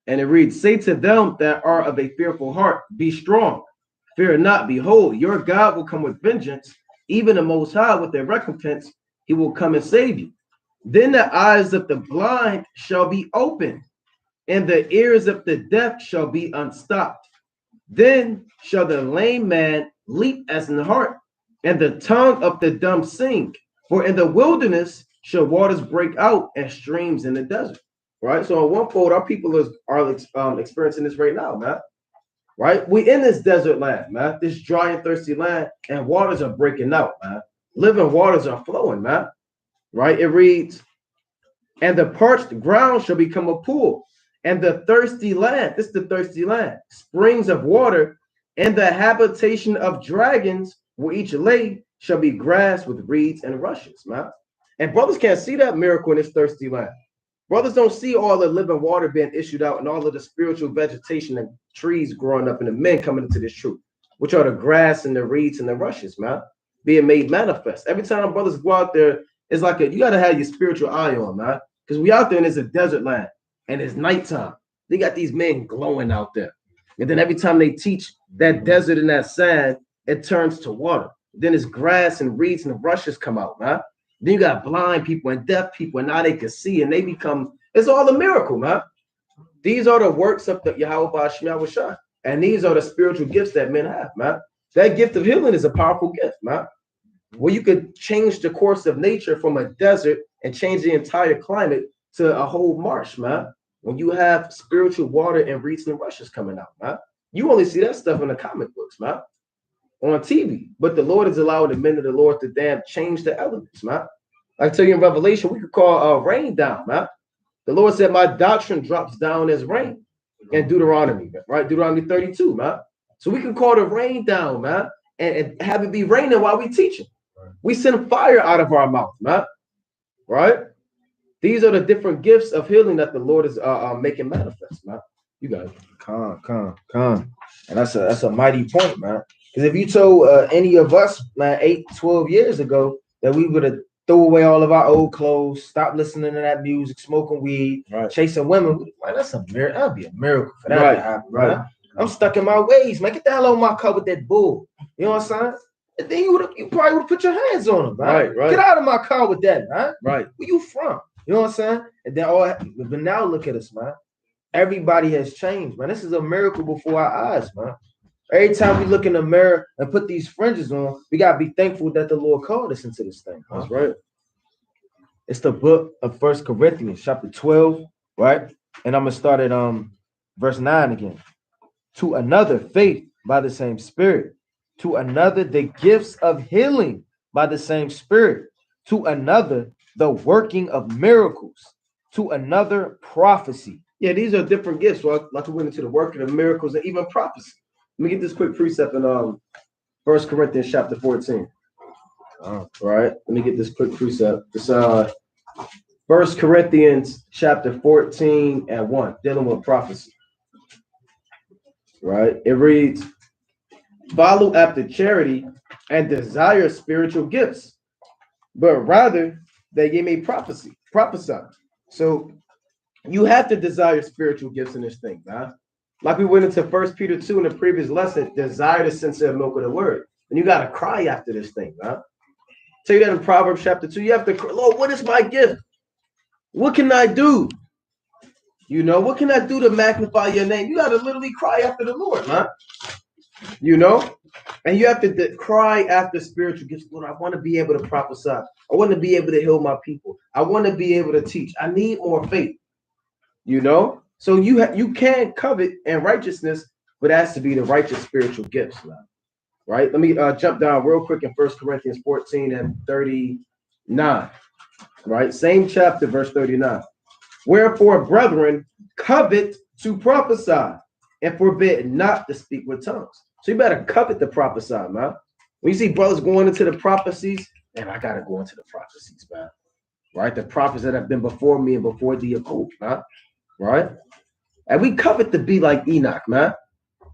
Speaker 1: And it reads, say to them that are of a fearful heart, be strong, fear not, behold, your God will come with vengeance, even the Most High with their recompense, he will come and save you. Then the eyes of the blind shall be opened, and the ears of the deaf shall be unstopped. Then shall the lame man leap as in the heart, and the tongue of the dumb sing. For in the wilderness shall waters break out and streams in the desert. Right? So on one fold, our people are experiencing this right now, man. Right? We in this desert land, man. This dry and thirsty land, and waters are breaking out, man. Living waters are flowing, man. Right? It reads, and the parched ground shall become a pool, and the thirsty land, this is the thirsty land, springs of water, and the habitation of dragons where each lay shall be grass with reeds and rushes, man. And brothers can't see that miracle in this thirsty land. Brothers don't see all the living water being issued out and all of the spiritual vegetation and trees growing up and the men coming into this truth, which are the grass and the reeds and the rushes, man, being made manifest. Every time brothers go out there, it's like you got to have your spiritual eye on, man, because we out there and it's a desert land and it's nighttime. They got these men glowing out there. And then every time they teach that desert and that sand, it turns to water. Then it's grass and reeds and the rushes come out, man. Then you got blind people and deaf people, and now they can see, and they become, it's all a miracle, man. These are the works of the Yahweh Ba'ashem Yahushua, and these are the spiritual gifts that men have, man. That gift of healing is a powerful gift, man. Where you could change the course of nature from a desert and change the entire climate to a whole marsh, man. When you have spiritual water and reeds and rushes coming out, man. You only see that stuff in the comic books, man, on TV. But the Lord is allowing the men of the Lord to damn change the elements, man. I tell you in Revelation, we could call rain down, man. The Lord said, my doctrine drops down as rain in Deuteronomy, right? Deuteronomy 32, man. So we can call the rain down, man, and have it be raining while we teaching. We send fire out of our mouth, man. Right? These are the different gifts of healing that the Lord is making manifest, man. You got it.
Speaker 2: Come. And that's a mighty point, man. Because if you told any of us, man, 8, 12 years ago that we would have threw away all of our old clothes, stopped listening to that music, smoking weed,
Speaker 1: right,
Speaker 2: chasing women, man, that's a miracle. That'd be a miracle for that
Speaker 1: right,
Speaker 2: to happen,
Speaker 1: right.
Speaker 2: Man. I'm stuck in my ways, man. Get the hell out of my car with that bull. You know what I'm saying? And then you probably would have put your hands on him, man.
Speaker 1: Right.
Speaker 2: Get out of my car with that, man.
Speaker 1: Right.
Speaker 2: Where you from? You know what I'm saying? And then but now look at us, man. Everybody has changed, man. This is a miracle before our eyes, man. Every time we look in the mirror and put these fringes on, we gotta be thankful that the Lord called us into this thing.
Speaker 1: That's right.
Speaker 2: It's the book of 1 Corinthians, chapter 12, right? And I'm gonna start at verse 9 again. To another, faith by the same Spirit. To another, the gifts of healing by the same Spirit. To another, the working of miracles. To another, prophecy.
Speaker 1: Yeah, these are different gifts. So like we went into the working of miracles and even prophecy. Let me get this quick precept in 1 Corinthians chapter 14. Right. Let me get this quick precept. It's 1 Corinthians chapter 14 and 1, dealing with prophecy. Right. It reads, follow after charity and desire spiritual gifts, but rather that ye may prophesy. So you have to desire spiritual gifts in this thing, man. Like we went into 1 Peter 2 in the previous lesson, desire the sincere milk of the word. And you got to cry after this thing, man. Tell you that in Proverbs chapter 2, you have to cry, Lord, what is my gift? What can I do? You know, what can I do to magnify your name? You got to literally cry after the Lord, man. You know? And you have to cry after spiritual gifts. Lord, I want to be able to prophesy. I want to be able to heal my people. I want to be able to teach. I need more faith. You know? So you can covet in righteousness, but it has to be the righteous spiritual gifts, man. Right? Let me jump down real quick in 1 Corinthians 14 and 39. Right? Same chapter, verse 39. Wherefore, brethren, covet to prophesy and forbid not to speak with tongues. So you better covet to prophesy, man. When you see brothers going into the prophecies, man, I got to go into the prophecies, man. Right? The prophets that have been before me and before thee of old, man. Right? And we covet to be like Enoch, man.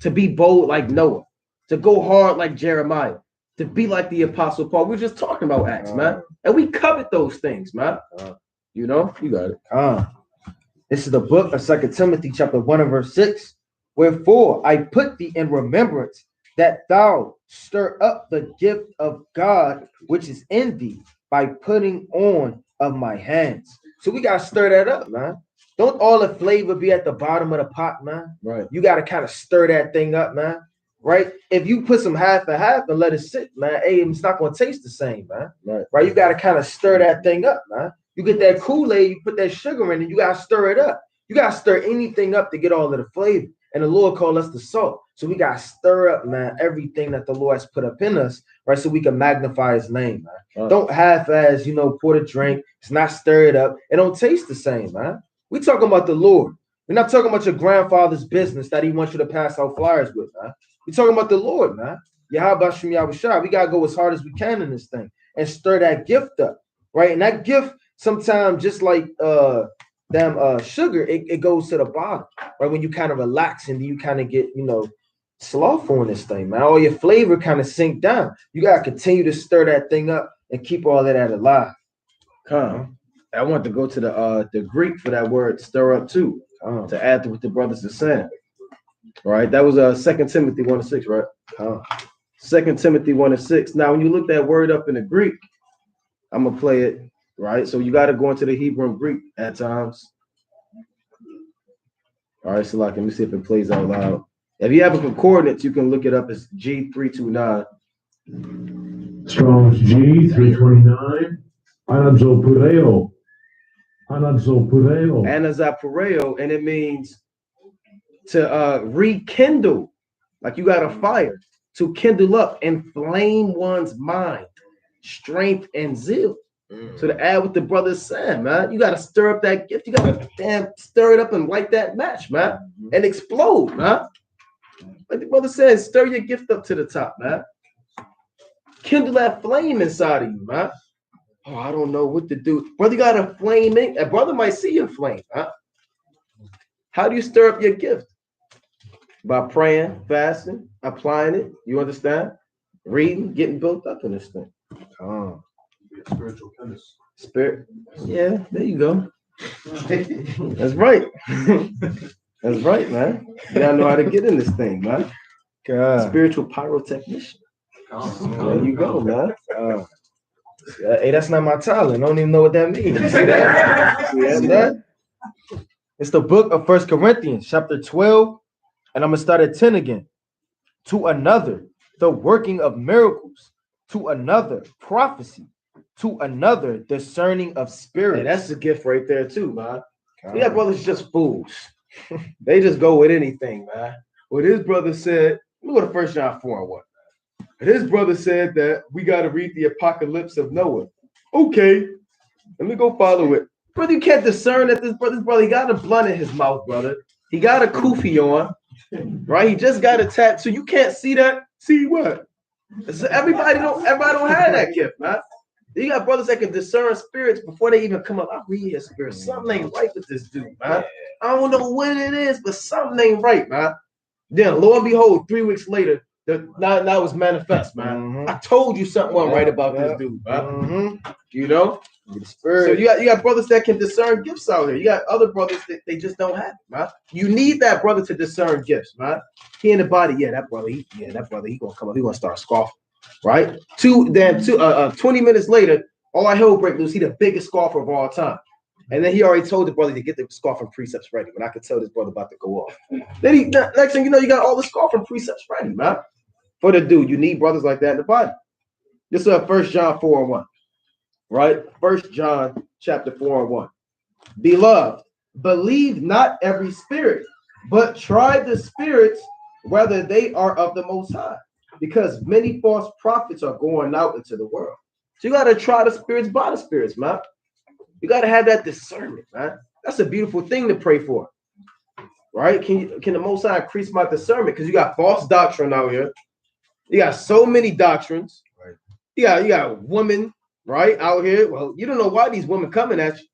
Speaker 1: To be bold like Noah. To go hard like Jeremiah. To be like the Apostle Paul. We're just talking about Acts, man. And we covet those things, man. You know? You got it.
Speaker 2: This is the book of 2 Timothy chapter 1 and verse 6. Wherefore I put thee in remembrance that thou stir up the gift of God which is in thee by putting on of my hands. So we got to stir that up, man. Don't all the flavor be at the bottom of the pot, man.
Speaker 1: Right.
Speaker 2: You got to kind of stir that thing up, man. Right? If you put some half and half and let it sit, man, hey, it's not going to taste the same, man. Right? You got to kind of stir that thing up, man. You get that Kool-Aid, you put that sugar in it, you got to stir it up. You got to stir anything up to get all of the flavor. And the Lord called us the salt. So we got to stir up, man, everything that the Lord has put up in us, right? So we can magnify his name, man. Don't half-ass, pour the drink. It's not stir it up. It don't taste the same, man. We talking about the Lord. We're not talking about your grandfather's business that he wants you to pass out flyers with, man. We're talking about the Lord, man. Yahweh Shem Yahushua. We got to go as hard as we can in this thing and stir that gift up, right? And that gift, sometimes just like sugar, it goes to the bottom, right? When you kind of relax and you kind of get, slothful in this thing, man. All your flavor kind of sink down. You got to continue to stir that thing up and keep all of that alive.
Speaker 1: I want to go to the Greek for that word stir up too, to add to what the brothers are saying. Right? That was 2 Timothy 1:6, right? 2 Timothy 1:6. Now, when you look that word up in the Greek, I'm going to play it, right? So you got to go into the Hebrew and Greek at times. All right, so let me see if it plays out loud. If you have a concordance, you can look it up as G329.
Speaker 4: Strong's G329. Anazopureo. Anazopureo.
Speaker 1: Anazapareo, and it means to rekindle, like you got a fire, to kindle up and flame one's mind, strength, and zeal. So to add what the brother said, man, you got to stir up that gift. You got to damn stir it up and light that match, man, and explode, man. Like the brother said, stir your gift up to the top, man. Kindle that flame inside of you, man. Oh, I don't know what to do. Brother, you got a flame in. A brother might see your flame, huh? How do you stir up your gift? By praying, fasting, applying it. You understand? Reading, getting built up in this thing.
Speaker 3: Be a spiritual chemist.
Speaker 1: Spirit. Yeah, there you go. That's right. That's right, man. You gotta know how to get in this thing, man.
Speaker 2: God.
Speaker 1: Spiritual pyrotechnician. There you go, man.
Speaker 2: Hey, that's not my talent. I don't even know what that means. You see that? See that? It's the book of 1 Corinthians, chapter 12, and I'm gonna start at 10 again. To another, the working of miracles. To another, prophecy. To another, discerning of spirits.
Speaker 1: Hey, that's the gift right there too, man. Yeah, brothers just fools. They just go with anything, man. Well, his brother said, let me go to 1 John 4:1. His brother said that we got to read the apocalypse of Noah. Okay, let me go follow it. Brother, you can't discern that this brother, he got a blunt in his mouth, brother. He got a kufi on, right? He just got a tattoo. You can't see that. See what? So everybody don't have that gift, man. You got brothers that can discern spirits before they even come up. I read his spirit. Something ain't right with this dude, man. I don't know what it is, but something ain't right, man. Then, lo and behold, 3 weeks later, now it's manifest, man.
Speaker 2: Mm-hmm.
Speaker 1: I told you something wasn't right about this dude, man.
Speaker 2: Mm-hmm.
Speaker 1: You know? So you got brothers that can discern gifts out here. You got other brothers that they just don't have, man. You need that brother to discern gifts, man. He in the body, that brother, he gonna come up, he gonna start scoffing, right? 20 minutes later, all hell break loose. He the biggest scoffer of all time. And then he already told the brother to get the scoffing precepts ready. When I could tell this brother about to go off. Then next thing you know, you got all the scoffing precepts ready, man. For the dude, you need brothers like that in the body. This is 1 John 4:1. Right? 1 John chapter 4:1. Beloved, believe not every spirit, but try the spirits whether they are of the Most High, because many false prophets are going out into the world. So you got to try the spirits by the spirits, man. You got to have that discernment, man. That's a beautiful thing to pray for, right? Can the Most High increase my discernment? Because you got false doctrine out here. You got so many doctrines. Right. You got women, right, out here. Well, you don't know why these women coming at you.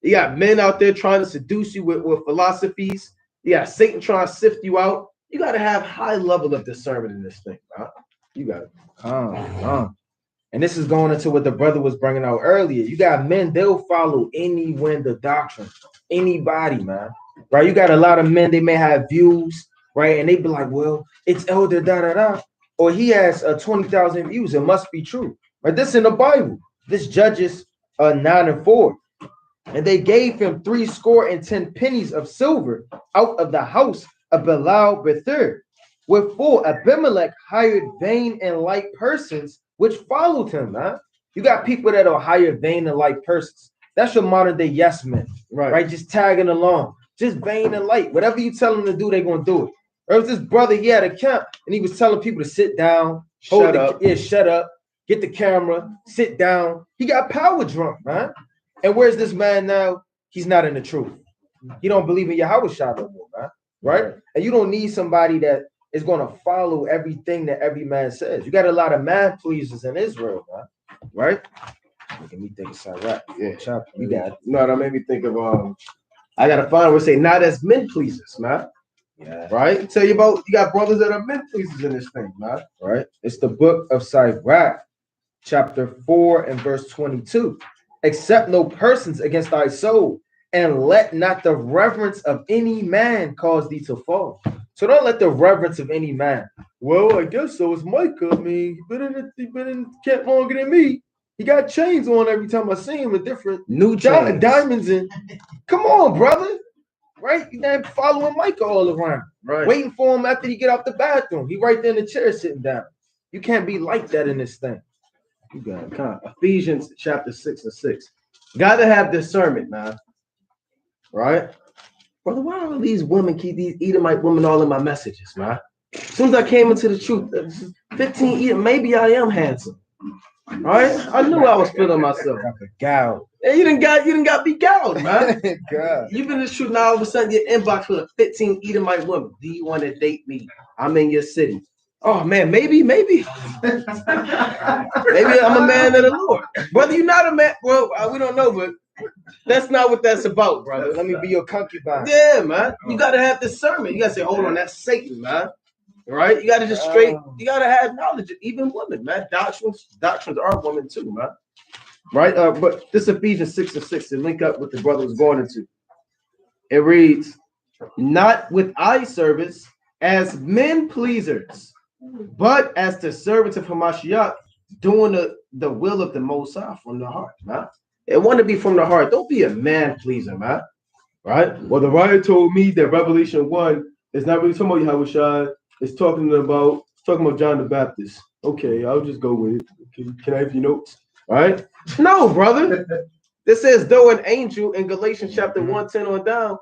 Speaker 1: You got men out there trying to seduce you with philosophies. You got Satan trying to sift you out. You got to have high level of discernment in this thing, huh? You got it.
Speaker 2: And this is going into what the brother was bringing out earlier. You got men, they'll follow any wind of doctrine, anybody, man. Right? You got a lot of men, they may have views, right? And they be like, well, it's elder, da-da-da. Or he has 20,000 views. It must be true. Right? This in the Bible. This Judges 9:4. And they gave him 70 pennies of silver out of the house of Belial Bether. Wherefore Abimelech hired vain and light persons which followed him, man. You got people that are hired vain and light persons. That's your modern day yes men, right? Just tagging along, just vain and light. Whatever you tell them to do, they're gonna do it. There was this brother, he had a camp, and he was telling people to sit down, shut up, get the camera, sit down. He got power drunk, man. And where's this man now? He's not in the truth. He don't believe in Yahweh no more, man. Right? And you don't need somebody that is going to follow everything that every man says. You got a lot of man pleasers in Israel, man. Right? Making me think it's all right.
Speaker 1: Yeah.
Speaker 2: You got it.
Speaker 1: No, that made me think of I gotta find where say not as men pleasers, man.
Speaker 2: Yeah.
Speaker 1: Right? Tell you about you got brothers that are men pleasers in this thing, man.
Speaker 2: Right? It's the book of Sirach, chapter 4 and verse 22. Accept no persons against thy soul, and let not the reverence of any man cause thee to fall. So don't let the reverence of any man. Well, I guess so. It's Micah. I mean, he been in camp longer than me. He got chains on every time I see him with different
Speaker 1: new
Speaker 2: diamonds in. Come on, brother. Right? You ain't following Micah all around.
Speaker 1: Right.
Speaker 2: Waiting for him after he get out the bathroom. He right there in the chair sitting down. You can't be like that in this thing.
Speaker 1: You got it. Ephesians chapter 6:6. Got to have discernment, man. right? Brother, why do these women keep these Edomite women all in my messages, man? As soon as I came into the truth, 15 Edom, maybe I am handsome, right? I knew I was feeling myself.
Speaker 2: Gal.
Speaker 1: And you didn't got me gouged, man.
Speaker 2: God.
Speaker 1: You've been in the truth now. All of a sudden, your inbox full of 15 Edomite women. Do you want to date me? I'm in your city. Oh man, maybe maybe I'm a man of the Lord. Whether you're not a man, well, we don't know, but that's not what that's about, brother.
Speaker 2: Let me be your concubine.
Speaker 1: Yeah, man. You gotta have discernment. You gotta say, hold on, that's Satan, man. Right? You gotta just straight. You gotta have knowledge. Even women, man. Doctrines are women too, man. Right? But this Ephesians 6:6 to link up with the brother was going into. It reads, not with eye service as men pleasers, but as the servants of Hamashiach, doing the will of the Most High from the heart, man. It want to be from the heart. Don't be a man pleaser, man. Right? Well, the writer told me that Revelation 1 is not really talking about Yahushua. It's talking about John the Baptist. Okay, I'll just go with it. Can I have your notes? Right? No, brother. This says, though an angel in Galatians chapter 1:10 on down,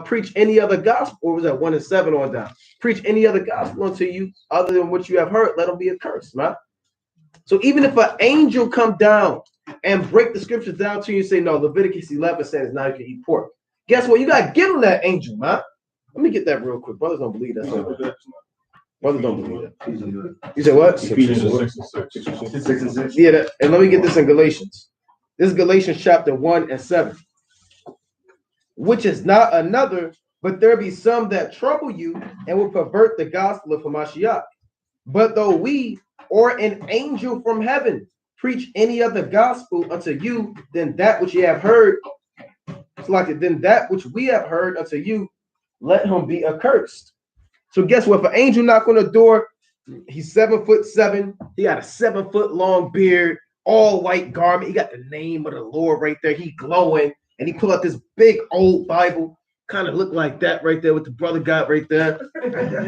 Speaker 1: preach any other gospel, or was that 1:7 on down? Preach any other gospel unto you other than what you have heard, let them be accursed, man. So even if an angel come down and break the scriptures down to you and say, no, Leviticus 11 says now you can eat pork. Guess what? You got to get on that angel, man. Let me get that real quick. Brothers don't believe that. Brothers don't believe that. You said what? 6:6. Yeah, and let me get this in Galatians. This is Galatians chapter 1:7. Which is not another, but there be some that trouble you and will pervert the gospel of Hamashiach. But though we or an angel from heaven preach any other gospel unto you than that which ye have heard, it's like then that which we have heard unto you, let him be accursed. So guess what? If an angel knock on the door, he's 7'7", he got a 7-foot long beard, all white garment, he got the name of the Lord right there, he glowing, and he pull out this big old Bible, kind of look like that right there, what the brother got right there,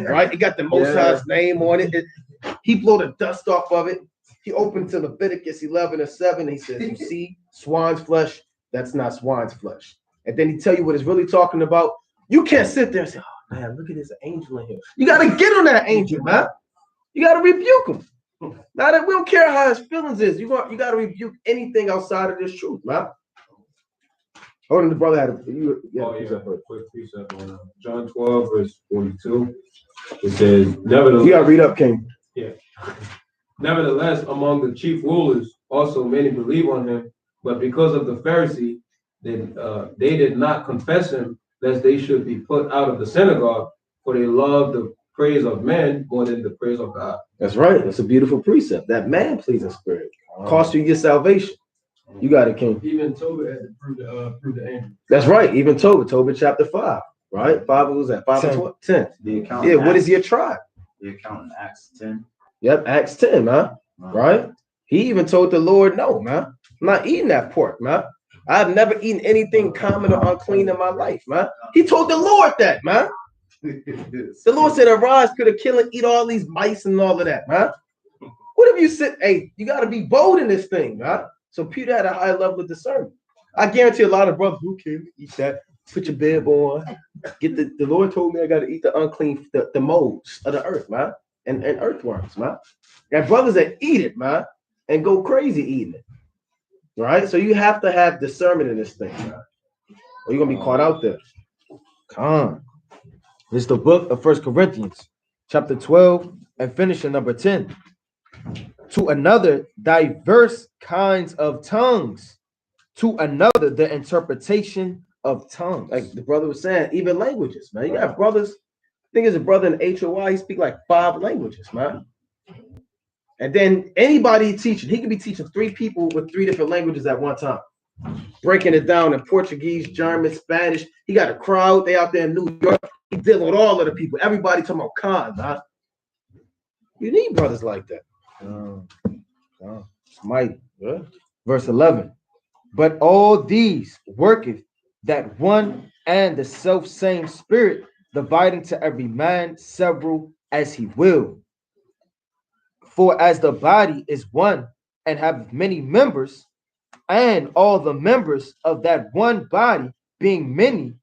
Speaker 1: right? He got the Most High's name on it. He blow the dust off of it. He opened to Leviticus 11:7. He says, you see swine's flesh, that's not swine's flesh. And then he tell you what it's really talking about. You can't sit there and say, oh man, look at this angel in here. You got to get on that angel, man. You got to rebuke him. Now that we don't care how his feelings is, you got to rebuke anything outside of this truth, man. Hold on, the brother had a
Speaker 3: quick precept on John 12, verse 42. It says, nevertheless,
Speaker 1: you gotta read up, King.
Speaker 3: Yeah. Nevertheless, among the chief rulers, also many believe on him, but because of the Pharisee, they did not confess him, lest they should be put out of the synagogue, for they love the praise of men more than the praise of God.
Speaker 1: That's right. That's a beautiful precept. That man pleasing spirit cost you your salvation. You got it, King.
Speaker 3: Even Tobit had to prove the angel.
Speaker 1: That's right. Even Tobit chapter 5, right? 5, what was that? 5:10.
Speaker 4: The account.
Speaker 1: Yeah, what is your tribe?
Speaker 4: The account in Acts 10.
Speaker 1: Yep, Acts 10, man. Right? He even told the Lord, no, man. I'm not eating that pork, man. I've never eaten anything common or unclean in my life, man. He told the Lord that, man. The Lord said, arise, could have killed and eat all these mice and all of that, man. What if you sit, hey, you got to be bold in this thing, man. So Peter had a high level of discernment. I guarantee a lot of brothers who can eat that. Put your bib on. Get the Lord told me I got to eat the unclean, the molds of the earth, man, and earthworms, man. And brothers that eat it, man, and go crazy eating it. Right? So you have to have discernment in this thing, man. Or you're gonna be caught out there.
Speaker 2: Come on. It's the book of 1 Corinthians, chapter 12, and finishing number 10. To another, diverse kinds of tongues. To another, the interpretation of tongues.
Speaker 1: Like the brother was saying, even languages, man. You got brothers. I think there's a brother in HOI, he speak like 5 languages, man. And then anybody teaching, he could be teaching 3 people with 3 different languages at one time. Breaking it down in Portuguese, German, Spanish. He got a crowd. They out there in New York. He dealing with all of the people. Everybody talking about cons, huh? You need brothers like that.
Speaker 2: It's mighty. Yeah. Verse 11. But all these worketh that one and the self same spirit, dividing to every man several as he will. For as the body is one and have many members, and all the members of that one body, being many,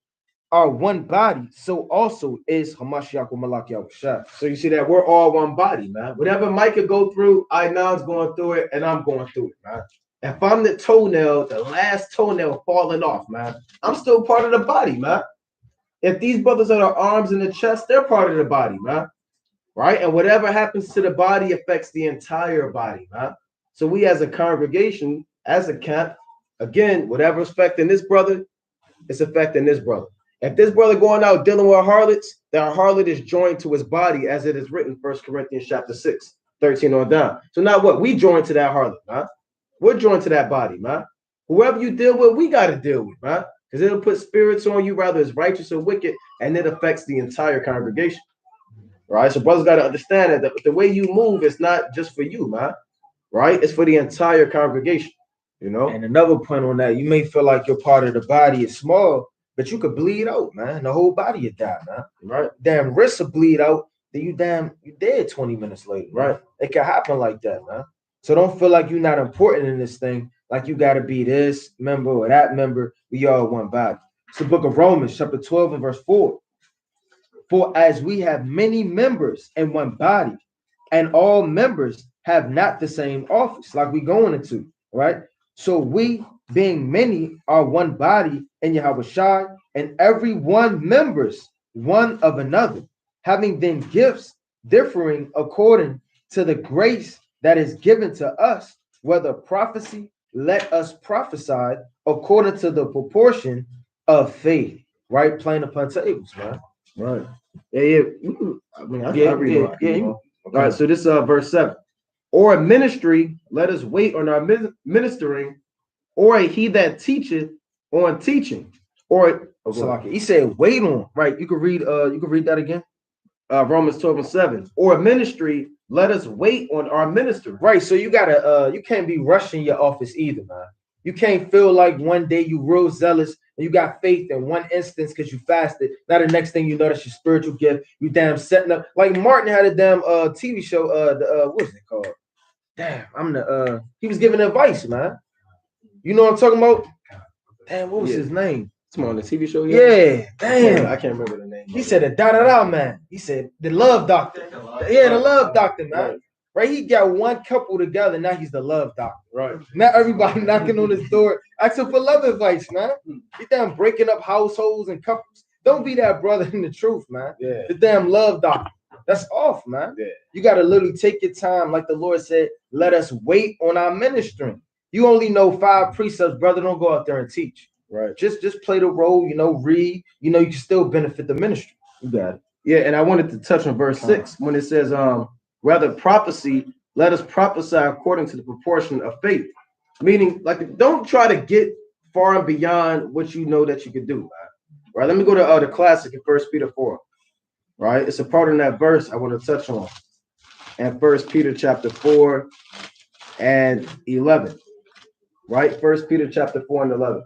Speaker 2: are one body, so also is Hamashiach Malak Yahushua.
Speaker 1: So you see that we're all one body, man. Whatever Micah go through, I now's going through it, and I'm going through it, man. If I'm the toenail, the last toenail falling off, man, I'm still part of the body, man. If these brothers are the arms and the chest, they're part of the body, man. Right? And whatever happens to the body affects the entire body, man. So we as a congregation, as a camp, again, whatever's affecting this brother, it's affecting this brother. If this brother going out dealing with harlots, that harlot is joined to his body, as it is written, 1 Corinthians chapter 6, 13 on down. So now what? We join to that harlot, man. We're joined to that body, man. Whoever you deal with, we got to deal with, man. Because it'll put spirits on you, whether it's righteous or wicked, and it affects the entire congregation. Right? So brothers got to understand that the way you move is not just for you, man. Right? It's for the entire congregation, you know?
Speaker 2: And another point on that, you may feel like your part of the body is small, but you could bleed out, man. The whole body will die, man.
Speaker 1: Right?
Speaker 2: Damn wrists will bleed out, then you dead 20 minutes later.
Speaker 1: Right?
Speaker 2: It can happen like that, man. So don't feel like you're not important in this thing, like you got to be this member or that member. We all one body. It's the book of Romans, chapter 12 and verse 4. For as we have many members in one body, and all members have not the same office, like we going into, right? So we, being many, are one body in Yahushua, and every one members one of another, having then gifts differing according to the grace that is given to us, whether prophecy, let us prophesy according to the proportion of faith, right? Playing upon tables, man.
Speaker 1: Right. Yeah. I mean, I read
Speaker 2: All
Speaker 1: right. So this verse 7. Or a ministry, let us wait on our ministering, or a he that teacheth on teaching, or
Speaker 2: he said, wait on, right? You can read that again.
Speaker 1: Romans 12 and 7. Or a ministry, let us wait on our minister.
Speaker 2: Right. So you gotta you can't be rushing your office either, man. You can't feel like one day you real zealous and you got faith in one instance because you fasted. Now the next thing you know, that's your spiritual gift. You damn setting up like Martin had a damn TV show. What's it called? Damn, he was giving advice, man. You know what I'm talking about? Damn, what was his name?
Speaker 1: It's on the TV show.
Speaker 2: Yeah, damn.
Speaker 1: I can't remember the name.
Speaker 2: He said the da man. He said the love doctor. Yeah, the love doctor, man. Right, he got one couple together. Now he's the love doctor.
Speaker 1: Right.
Speaker 2: Now everybody knocking on his door, asking for love advice, man. He damn breaking up households and couples. Don't be that brother in the truth, man.
Speaker 1: Yeah.
Speaker 2: The damn love doctor. That's off, man.
Speaker 1: Yeah.
Speaker 2: You got to literally take your time, like the Lord said. Let us wait on our ministry. You only know 5 precepts, brother. Don't go out there and teach.
Speaker 1: Right.
Speaker 2: Just play the role. You know, read. You know, you can still benefit the ministry. You got it.
Speaker 1: Yeah, and I wanted to touch on verse 6 when it says, rather prophecy, let us prophesy according to the proportion of faith. Meaning, like, don't try to get far and beyond what you know that you can do. Right. Let me go to the classic in 1 Peter 4. Right. It's a part in that verse I want to touch on. And 1 Peter chapter 4 and 11. Right. 1 Peter chapter 4 and 11.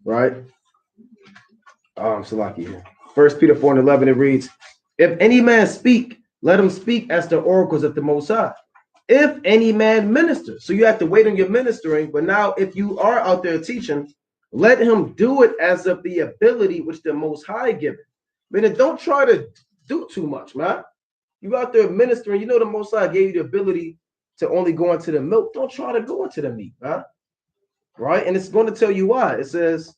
Speaker 1: Right. I'm so lucky here. 1 Peter 4 and 11, it reads, if any man speak, let him speak as the oracles of the Most High. If any man minister, so you have to wait on your ministering, but now if you are out there teaching, let him do it as of the ability which the Most High giveth. I mean, don't try to do too much, man. You out there ministering, you know the Most High gave you the ability to only go into the milk. Don't try to go into the meat, man. Right? And it's going to tell you why. It says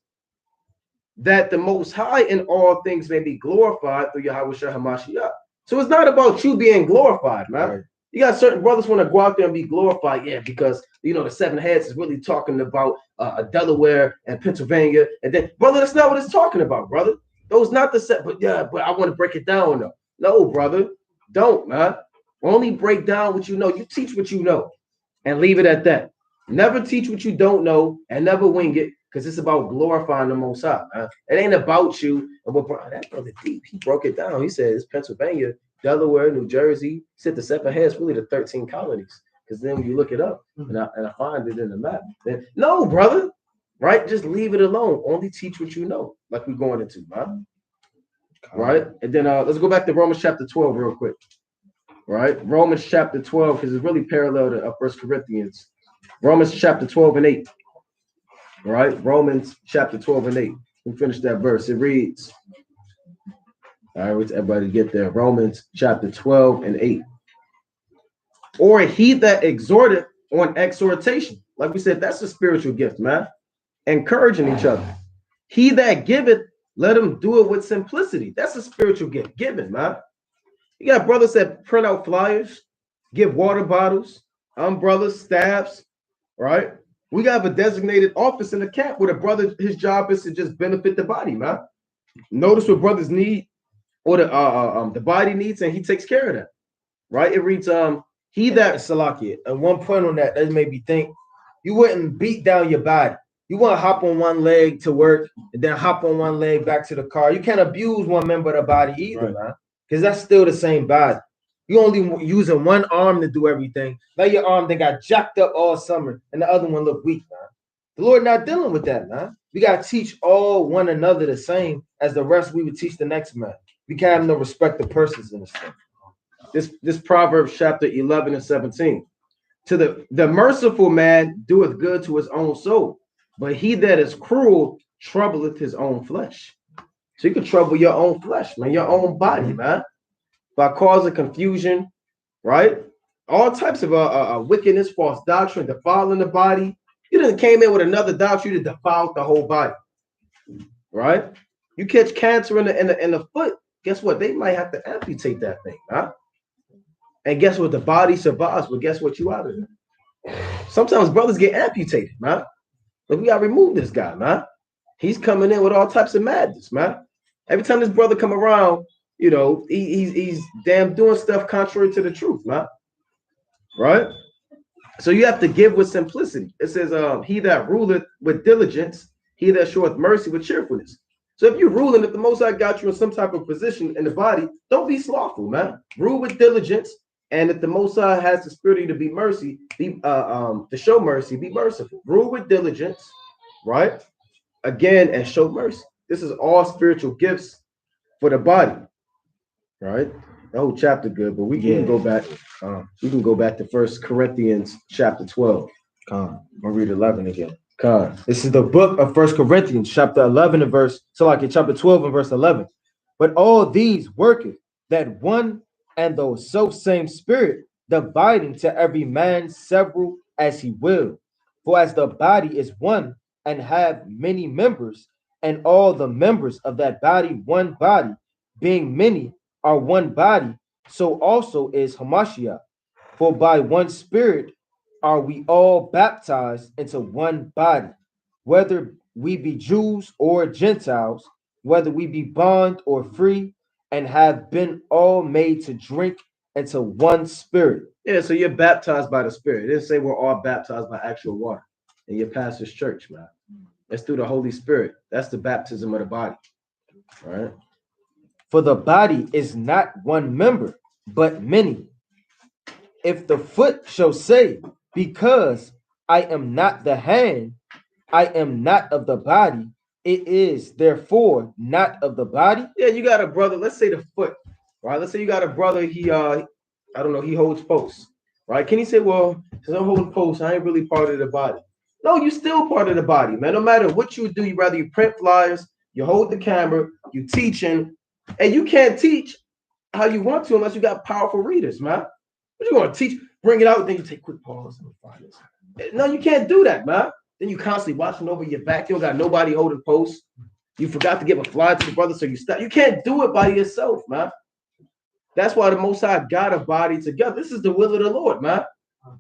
Speaker 1: that the Most High in all things may be glorified through Yahushua HaMashiach. So it's not about you being glorified, man. Right. You got certain brothers want to go out there and be glorified, yeah, because you know the 7 heads is really talking about Delaware and Pennsylvania, and then brother, that's not what it's talking about, brother. Those not the set, but yeah, but I want to break it down though. No, brother, don't, man. Only break down what you know. You teach what you know, and leave it at that. Never teach what you don't know, and never wing it, because it's about glorifying the Most High, man. It ain't about you. And what that brother deep, he broke it down. He said it's Pennsylvania, Delaware, New Jersey. He said the 7 heads really the 13 colonies. Because then when you look it up, and I find it in the map, then no, brother, right? Just leave it alone. Only teach what you know, like we're going into, man. Right? And then let's go back to Romans chapter 12 real quick. Right? Romans chapter 12, because it's really parallel to 1 Corinthians. Romans chapter 12 and 8. right? Romans chapter 12 and 8. We finish that verse. It reads, all right, let's everybody get there. Romans chapter 12 and 8. Or he that exhorteth on exhortation. Like we said, that's a spiritual gift, man. Encouraging each other. He that giveth, let him do it with simplicity. That's a spiritual gift. Giving, man. You got brothers that print out flyers, give water bottles, umbrellas, staffs, right? We got a designated office in the camp where the brother, his job is to just benefit the body, man. Notice what brothers need or the body needs, and he takes care of that, right? It reads, he that
Speaker 2: Salakia. At one point on that made me think you wouldn't beat down your body. You want to hop on one leg to work and then hop on one leg back to the car. You can't abuse one member of the body either,
Speaker 1: right,
Speaker 2: man. Because that's still the same body. You only using one arm to do everything. Now your arm then got jacked up all summer and the other one look weak, man. The Lord not dealing with that, man. We got to teach all one another the same as the rest we would teach the next man. We can't have no respect of persons in this thing.
Speaker 1: This Proverbs chapter 11 and 17. To the merciful man doeth good to his own soul, but he that is cruel troubleth his own flesh. So you can trouble your own flesh, man, your own body, man, by causing confusion, right? All types of wickedness, false doctrine, defiling the body. You done came in with another doctrine to defile the whole body, right? You catch cancer in the foot, guess what? They might have to amputate that thing, huh? And guess what? The body survives, but guess what? You out of there. Sometimes brothers get amputated, man. Like, we gotta remove this guy, man. He's coming in with all types of madness, man. Every time this brother come around, you know, he's damn doing stuff contrary to the truth, man. Right? So you have to give with simplicity. It says, he that ruleth with diligence, he that showeth mercy with cheerfulness. So if you're ruling, if the Most High got you in some type of position in the body, don't be slothful, man. Rule with diligence. And if the Most High has the spirit to be mercy, to show mercy, be merciful. Rule with diligence, right? Again, and show mercy. This is all spiritual gifts for the body, right? The whole chapter good, but we can go back. We can go back to 1 Corinthians chapter 12.
Speaker 2: We'll read 11 again.
Speaker 1: This
Speaker 2: is the book of 1 Corinthians, chapter 11 and verse, so like in chapter 12 and verse 11. But all these worketh that one and the self same spirit, dividing to every man several as he will. For as the body is one and have many members, and all the members of that body one body, being many are one body, so also is Hamashiach. For by one spirit are we all baptized into one body, whether we be Jews or Gentiles, whether we be bond or free, and have been all made to drink into one spirit.
Speaker 1: Yeah, so you're baptized by the Spirit. It didn't say we're all baptized by actual water in your pastor's church, man. It's through the Holy Spirit. That's the baptism of the body. All right.
Speaker 2: For the body is not one member, but many. If the foot shall say, because I am not the hand, I am not of the body, it is therefore not of the body.
Speaker 1: Yeah, you got a brother, let's say the foot, right? Let's say you got a brother, he I don't know, he holds posts, right? Can he say, well, since I'm holding posts, I ain't really part of the body? No, you still part of the body, man. No matter what you do, you print flyers, you hold the camera, you teaching, and you can't teach how you want to unless you got powerful readers, man. What you gonna teach? Bring it out, then you take quick pause and find this. No, you can't do that, man. Then you constantly watching over your back. You don't got nobody holding posts. You forgot to give a flyer to the brother, so you stop. You can't do it by yourself, man. That's why the Most High got a body together. This is the will of the Lord, man,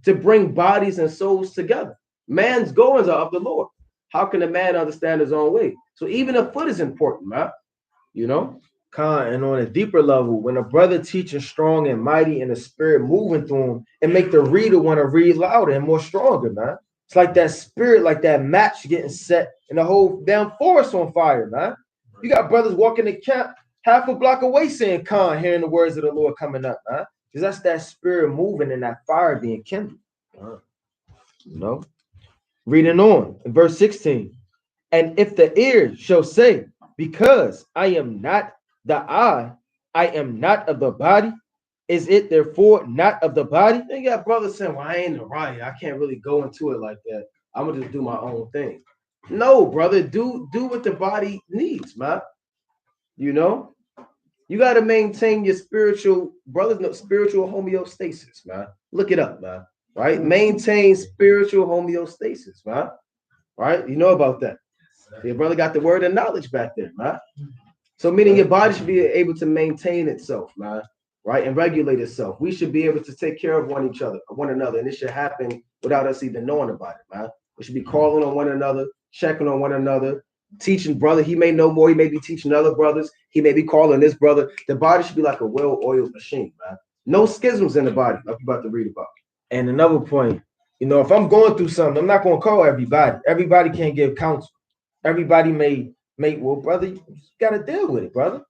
Speaker 1: to bring bodies and souls together. Man's goings are of the Lord. How can a man understand his own way? So even a foot is important, man. You know?
Speaker 2: And on a deeper level, when a brother teaches strong and mighty and the spirit moving through him, and make the reader want to read louder and more stronger, man. It's like that spirit, like that match getting set and the whole damn forest on fire, man. You got brothers walking the camp half a block away saying hearing the words of the Lord coming up, man. Because that's that spirit moving and that fire being kindled. You know? Reading on in verse 16. And if the ear shall say, because I am not the eye, I am not of the body, is it therefore not of the body?
Speaker 1: They got brothers saying, well, I ain't a riot. I can't really go into it like that. I'm gonna just do my own thing. No, brother, do what the body needs, man. You know, you got to maintain your spiritual brothers, no spiritual homeostasis, man. Look it up, man. Right? Maintain spiritual homeostasis, man. Right? You know about that. Your brother got the word of knowledge back there, man. So meaning your body should be able to maintain itself, man, right? And regulate itself. We should be able to take care of one another, and it should happen without us even knowing about it, man. We should be calling on one another, checking on one another, teaching brother. He may know more, he may be teaching other brothers, he may be calling this brother. The body should be like a well-oiled machine, man. No schisms in the body, like we're about to read about.
Speaker 2: And another point, you know, if I'm going through something, I'm not gonna call everybody. Everybody can't give counsel. Everybody may, well, brother, you gotta deal with it, brother.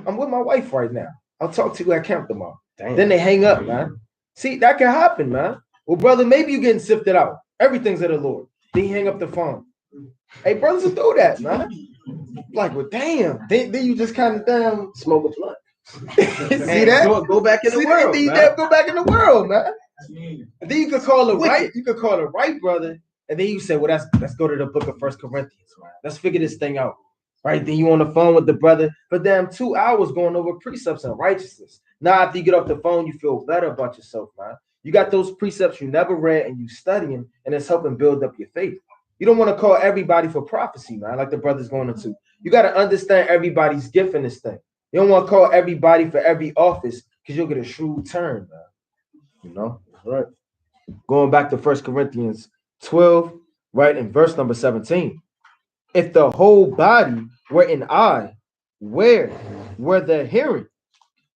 Speaker 2: I'm with my wife right now. I'll talk to you at camp tomorrow. Damn. Then they hang up, man. See, that can happen, man. Well, brother, maybe you're getting sifted out. Everything's of the Lord. Then you hang up the phone. Hey, brothers will do that, man. Like, well, damn. Then you just kind of damn
Speaker 1: smoke a blunt.
Speaker 2: See that?
Speaker 1: Go back in the world.
Speaker 2: Then you go back in the world, man. And then you could call it right. You could call it right, brother. And then you say, well, let's go to the book of 1 Corinthians, man. Let's figure this thing out. Right? Then you on the phone with the brother, but damn 2 hours going over precepts and righteousness. Now, after you get off the phone, you feel better about yourself, man. You got those precepts you never read and you studying, and it's helping build up your faith. You don't want to call everybody for prophecy, man, like the brother's going into. You got to understand everybody's gift in this thing. You don't want to call everybody for every office because you'll get a shrewd turn, man. You know? Right. Going back to 1 Corinthians 12, right, in verse number 17. If the whole body were an eye, where were the hearing?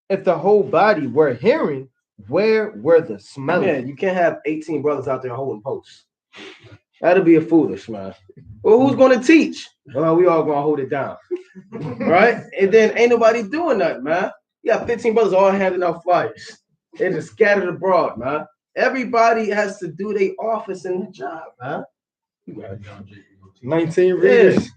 Speaker 2: If the whole body were hearing, where were the smelling?
Speaker 1: Man, you can't have 18 brothers out there holding posts. That'd be a foolish, man. Well, who's going to teach? Well, we all going to hold it down. Right? And then ain't nobody doing nothing, man. You got 15 brothers all handing out flyers. They're just scattered abroad, man. Everybody has to do their office and the job, man.
Speaker 2: 19 readers.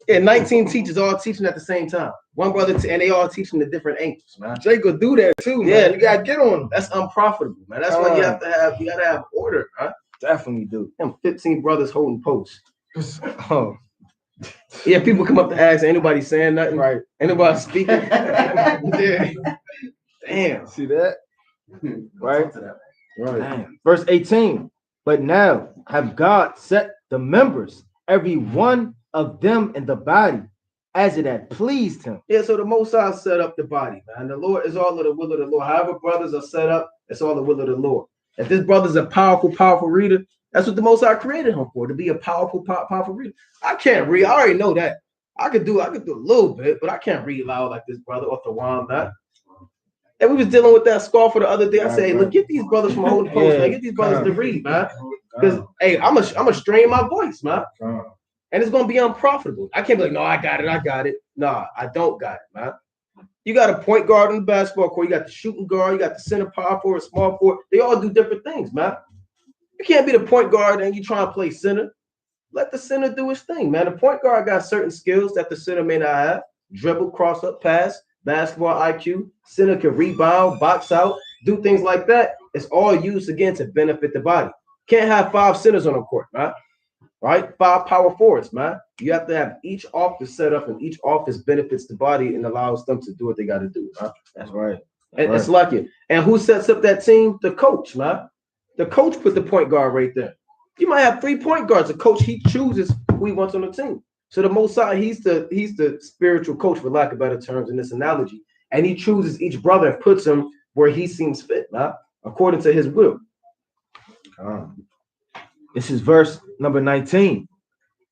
Speaker 1: Yeah, 19 teachers all teaching at the same time. One brother, and they all teaching the different angles, man.
Speaker 2: Jay could do that too, man.
Speaker 1: Yeah,
Speaker 2: you gotta get on them.
Speaker 1: That's unprofitable, man. That's why you gotta have order, huh?
Speaker 2: Definitely do.
Speaker 1: Them 15 brothers holding posts.
Speaker 2: Oh.
Speaker 1: Yeah, people come up to ask, ain't nobody saying nothing,
Speaker 2: Right?
Speaker 1: Ain't nobody speaking. Yeah. Damn.
Speaker 2: See that? Right?
Speaker 1: Right.
Speaker 2: Damn. Verse 18. But now have God set the members, every one of them in the body, as it had pleased him.
Speaker 1: Yeah, so the Most High set up the body, man. The Lord is all of the will of the Lord. However brothers are set up, it's all the will of the Lord. If this brother's a powerful reader, that's what the Most High created him for, to be a powerful reader. I can't read. I already know that. I could do a little bit, but I can't read loud like this brother off the wand, man. And we was dealing with that scoffer the other day. I said, hey, look, get these brothers from Holy Post, man. Get these brothers to read, man. Because, hey, I'm a strain my voice, man. And it's going to be unprofitable. I can't be like, no, I got it. Nah, I don't got it, man. You got a point guard on the basketball court. You got the shooting guard. You got the center power forward, small forward. They all do different things, man. You can't be the point guard and you try to play center. Let the center do his thing, man. The point guard got certain skills that the center may not have. Dribble, cross up, pass, basketball IQ. Center can rebound, box out, do things like that. It's all used, again, to benefit the body. Can't have 5 centers on the court, man. Right? 5 power forwards, man. You have to have each office set up, and each office benefits the body and allows them to do what they got to do, man.
Speaker 2: That's right.
Speaker 1: And it's like it. And who sets up that team? The coach, man. The coach put the point guard right there. You might have 3 point guards. The coach, he chooses who he wants on the team. So the Most High, he's the spiritual coach, for lack of better terms, in this analogy. And he chooses each brother and puts him where he seems fit, man, according to his will.
Speaker 2: This is verse number 19.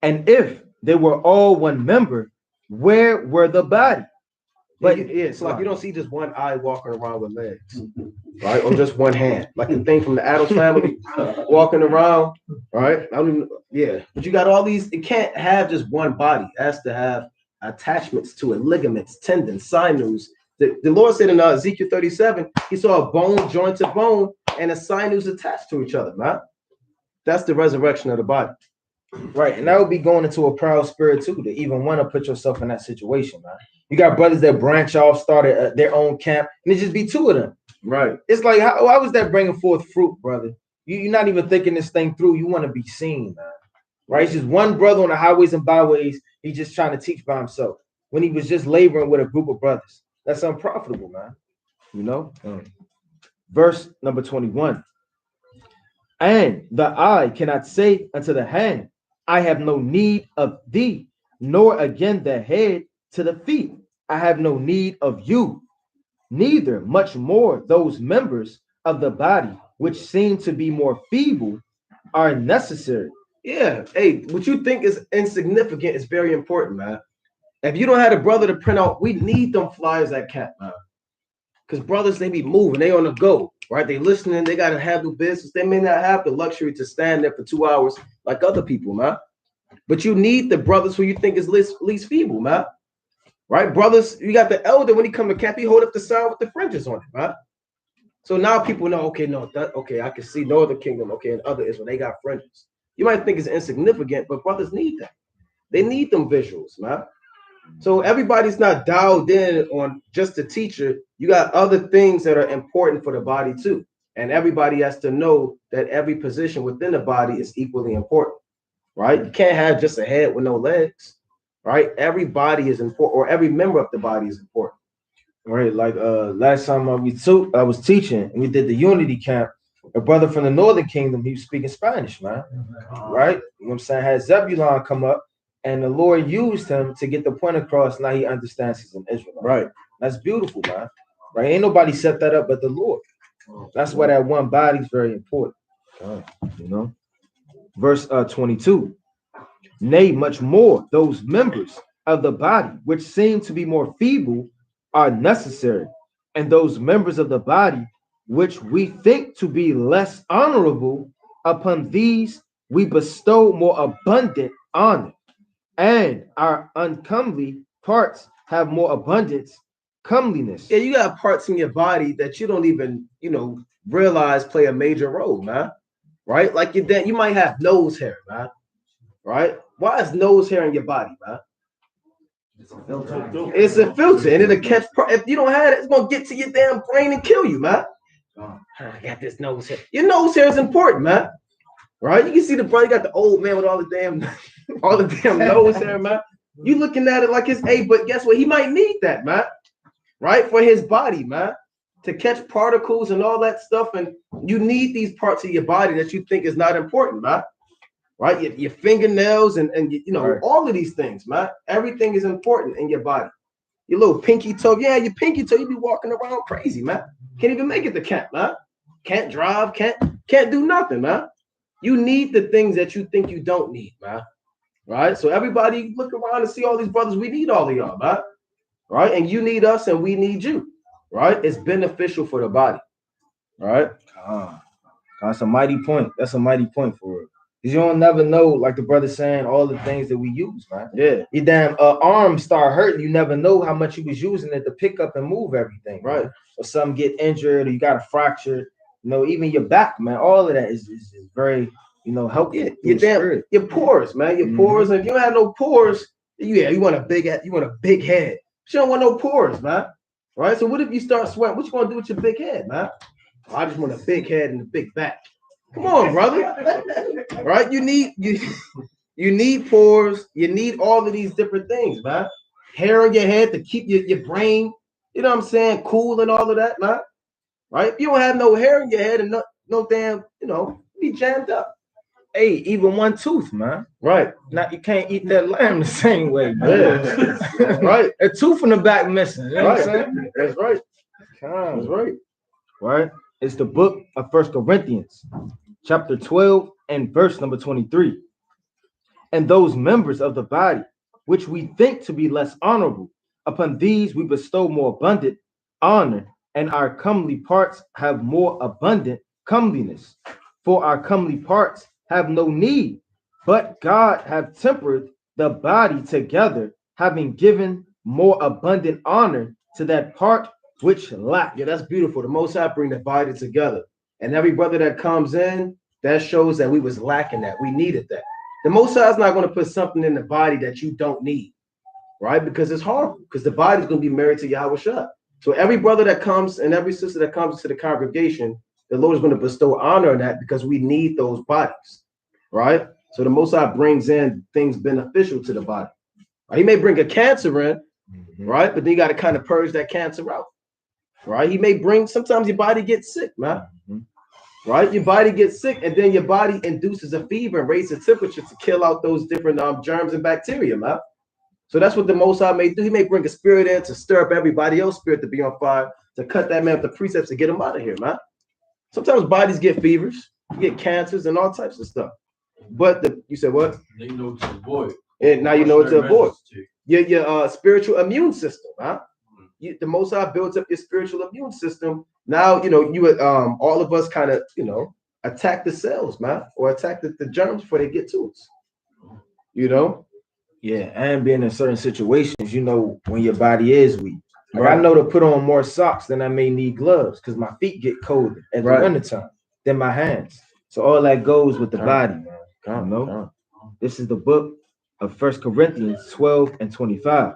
Speaker 2: And if they were all one member, where were the body?
Speaker 1: But yeah, it's like you don't see just one eye walking around with legs, right? Or just one hand, like the thing from the Addams Family walking around, right? But you got all these. It can't have just one body. It has to have attachments to it, ligaments, tendons, sinews. The Lord said in Ezekiel 37, he saw a bone joined to bone and a sinews attached to each other, man. That's the resurrection of the body.
Speaker 2: Right, and that would be going into a proud spirit too, to even want to put yourself in that situation, man. You got brothers that branch off, started their own camp, and it just be 2 of them.
Speaker 1: Right.
Speaker 2: It's like, how was that bringing forth fruit, brother? You're not even thinking this thing through. You want to be seen, man. right? It's just one brother on the highways and byways. He's just trying to teach by himself when he was just laboring with a group of brothers. That's unprofitable, man. You know? Verse number 21. And the eye cannot say unto the hand, I have no need of thee, nor again the head to the feet, I have no need of you. Neither much more those members of the body which seem to be more feeble are necessary.
Speaker 1: Yeah. Hey, what you think is insignificant is very important, man. If you don't have a brother to print out, we need them flyers at Cap, man. Because brothers, they be moving, they on the go, right? They listening, they gotta handle business. They may not have the luxury to stand there for 2 hours like other people, man. But you need the brothers who you think is least feeble, man. Right? Brothers, you got the elder when he come to Cap, he hold up the sign with the fringes on it, man. So now people know, okay, no, okay, I can see Northern Kingdom, okay, and other Israel, they got fringes. You might think it's insignificant, but brothers need that. They need them visuals, man. So everybody's not dialed in on just the teacher. You got other things that are important for the body too. And everybody has to know that every position within the body is equally important, right? You can't have just a head with no legs, right? Every body is important, or every member of the body is important.
Speaker 2: Right, like last time I was teaching and we did the unity camp. A brother from the Northern Kingdom, he was speaking Spanish, man. Right? You know what I'm saying? Had Zebulon come up and the Lord used him to get the point across. Now he understands he's an Israelite.
Speaker 1: Right.
Speaker 2: That's beautiful, man. Right? Ain't nobody set that up but the Lord. That's why that one body is very important. You know? Verse 22. Nay, much more, those members of the body which seem to be more feeble are necessary, and those members of the body which we think to be less honorable, upon these we bestow more abundant honor, and our uncomely parts have more abundance comeliness.
Speaker 1: Yeah, you got parts in your body that you don't even, realize play a major role, man. Right? Like you might have nose hair, man. Right? Why is nose hair in your body, man? It's a filter, and it'll catch. If you don't have it, it's gonna get to your damn brain and kill you, man. I got this nose hair. Your nose hair is important, man. Right? You can see the brother got the old man with all the damn nose hair, man. You looking at it like it's but guess what? He might need that, man. Right? For his body, man, to catch particles and all that stuff. And you need these parts of your body that you think is not important, man. Right? Your fingernails and right. All of these things, man. Everything is important in your body. Your little pinky toe. Yeah, your pinky toe, you be walking around crazy, man. Can't even make it to camp, man. Can't drive, can't do nothing, man. You need the things that you think you don't need, man. Right? So everybody look around and see all these brothers. We need all of y'all, man. Right? And you need us and we need you. Right? It's beneficial for the body. Right?
Speaker 2: That's a mighty point. That's a mighty point for it. Because you don't never know, like the brother saying, all the things that we use, man.
Speaker 1: Yeah.
Speaker 2: Your damn arm start hurting. You never know how much you was using it to pick up and move everything.
Speaker 1: Right.
Speaker 2: Man. Or something get injured or you got a fracture. Even your back, man. All of that is very, helpful.
Speaker 1: Yeah. Your pores, man. Your pores. And if you don't have no pores, you want a big head. But you don't want no pores, man. Right? So what if you start sweating? What you gonna do with your big head, man? I just want a big head and a big back. Come on, brother. Right? You need pores. You need all of these different things, man. Hair on your head to keep your brain, cool and all of that, man. Right? If you don't have no hair in your head and no damn, be jammed up.
Speaker 2: Hey, even one tooth, man.
Speaker 1: Right.
Speaker 2: Now you can't eat that lamb the same way, man.
Speaker 1: Yeah. Right.
Speaker 2: A tooth in the back missing. You know
Speaker 1: right.
Speaker 2: What I'm saying?
Speaker 1: That's right. That's right.
Speaker 2: Right. It's the book of 1 Corinthians, chapter 12 and verse number 23. And those members of the body, which we think to be less honorable, upon these we bestow more abundant honor, and our comely parts have more abundant comeliness. For our comely parts have no need, but God hath tempered the body together, having given more abundant honor to that part which lacked.
Speaker 1: Yeah, that's beautiful. The Most High bring the body together. And every brother that comes in, that shows that we was lacking that. We needed that. The Most High is not going to put something in the body that you don't need, right? Because it's horrible. Because the body's going to be married to Yahweh Shah. So every brother that comes and every sister that comes to the congregation, the Lord is going to bestow honor on that because we need those bodies, right? So the Most High brings in things beneficial to the body. He may bring a cancer in, right? But then you got to kind of purge that cancer out, right? He may bring, sometimes your body gets sick, man. Right? Your body gets sick, and then your body induces a fever and raises the temperature to kill out those different germs and bacteria, man. So that's what the Most High may do. He may bring a spirit in to stir up everybody else's spirit to be on fire, to cut that man with the precepts to get him out of here, man. Sometimes bodies get fevers, you get cancers and all types of stuff. But you said what?
Speaker 3: They know to avoid.
Speaker 1: And now you know what to avoid. Your spiritual immune system, huh? The Most High builds up your spiritual immune system. Now, you know, all of us kind of, you know, attack the cells, man, or attack the germs before they get to us. You know?
Speaker 2: Yeah, and being in certain situations, you know, when your body is weak. Like
Speaker 1: Right.
Speaker 2: I know to put on more socks than I may need gloves because my feet get colder at the wintertime than my hands. So all that goes with the body, man. You know? This is the book of 1 Corinthians 12 and 25.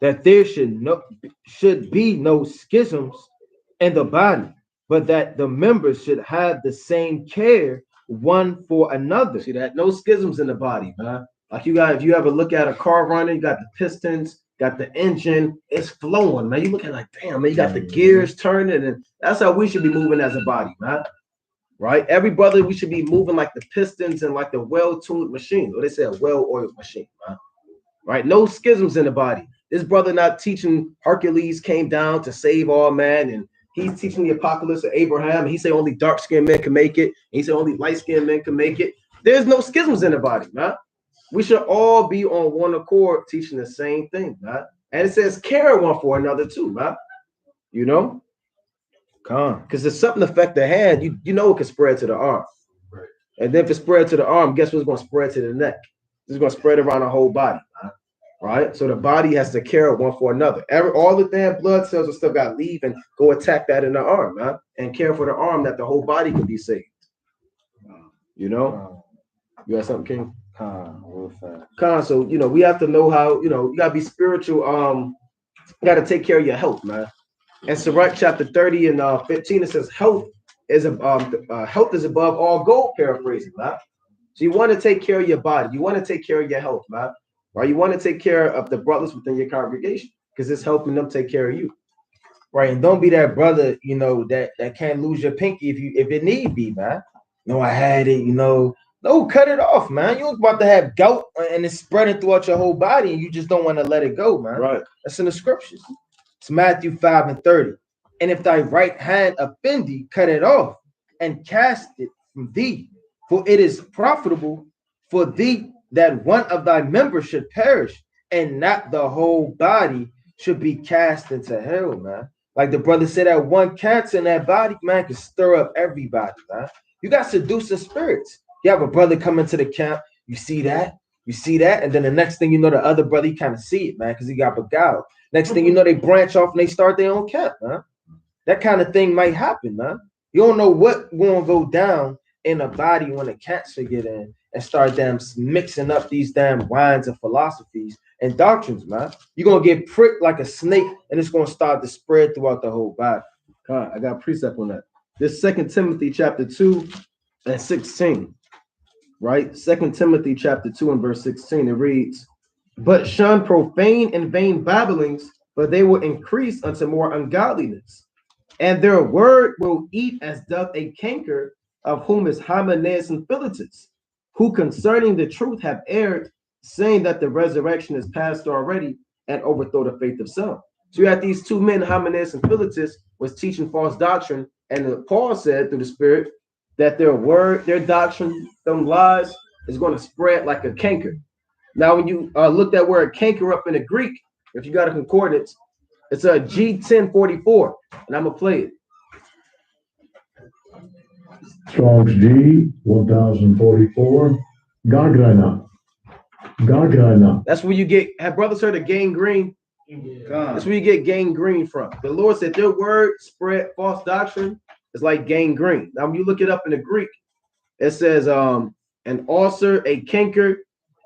Speaker 2: That there should be no schisms in the body, but that the members should have the same care one for another.
Speaker 1: See that? No schisms in the body, man. Like if you ever look at a car running, you got the pistons, got the engine, it's flowing, man. You looking like, damn, man, you got the gears turning, and that's how we should be moving as a body, man. Right? Every brother, we should be moving like the pistons and like the well-tuned machine, or they say a well-oiled machine, man. Right? No schisms in the body. This brother not teaching Hercules came down to save all man, and he's teaching the apocalypse of Abraham. And he say only dark-skinned men can make it. And he say only light-skinned men can make it. There's no schisms in the body, man. We should all be on one accord teaching the same thing, man. And it says care one for another too, man. You know? Because if something affect the hand, you know it can spread to the arm.
Speaker 3: Right.
Speaker 1: And then if it spread to the arm, guess what's going to spread to the neck? It's going to spread around the whole body, man. Right? So the body has to care one for another. All the damn blood cells and stuff got to leave and go attack that in the arm, man. And care for the arm that the whole body can be saved. You know? You got something, King?
Speaker 2: Real fast.
Speaker 1: So, you know, we have to know how, you know, you got to be spiritual. You got to take care of your health, man. And Sirach chapter 30 and 15, it says health is above all gold, paraphrasing, man. So you want to take care of your body. You want to take care of your health, man. Right? You want to take care of the brothers within your congregation because it's helping them take care of you.
Speaker 2: Right. And don't be that brother, you know, that can't lose your pinky if it need be, man. No, I had it, you know. No, cut it off, man. You're about to have gout and it's spreading throughout your whole body and you just don't want to let it go, man.
Speaker 1: Right.
Speaker 2: That's in the scriptures. It's Matthew 5 and 30. And if thy right hand offend thee, cut it off and cast it from thee. For it is profitable for thee that one of thy members should perish and not the whole body should be cast into hell, man. Like the brother said, that one cancer in that body, man, can stir up everybody, man. You got seducing spirits. You have a brother come into the camp, you see that, and then the next thing you know, the other brother, you kind of see it, man, because he got beguiled. Next thing you know, they branch off and they start their own camp, man. That kind of thing might happen, man. You don't know what going to go down in a body when a cancer get in and start them mixing up these damn wines and philosophies and doctrines, man. You're going to get pricked like a snake and it's going to start to spread throughout the whole body.
Speaker 1: I got a precept on that. This 2 Timothy chapter 2 and 16. Right? 2 Timothy chapter 2 and verse 16, it reads, but shun profane and vain babblings, for they will increase unto more ungodliness. And their word will eat as doth a canker, of whom is Hymenaeus and Philetus, who concerning the truth have erred, saying that the resurrection is past already, and overthrow the faith of some. So you had these two men, Hymenaeus and Philetus, was teaching false doctrine, and Paul said through the Spirit that their word, their doctrine, them lies is going to spread like a canker. Now, when you look that word canker up in the Greek, if you got a concordance, it's a G1044, and I'm going to play it.
Speaker 5: Strong's G 1044, gangrena.
Speaker 1: That's where you get, have brothers heard of gangrene? That's where you get gangrene from. The Lord said their word spread false doctrine. It's like gangrene. Now, when you look it up in the Greek, it says an ulcer, a canker,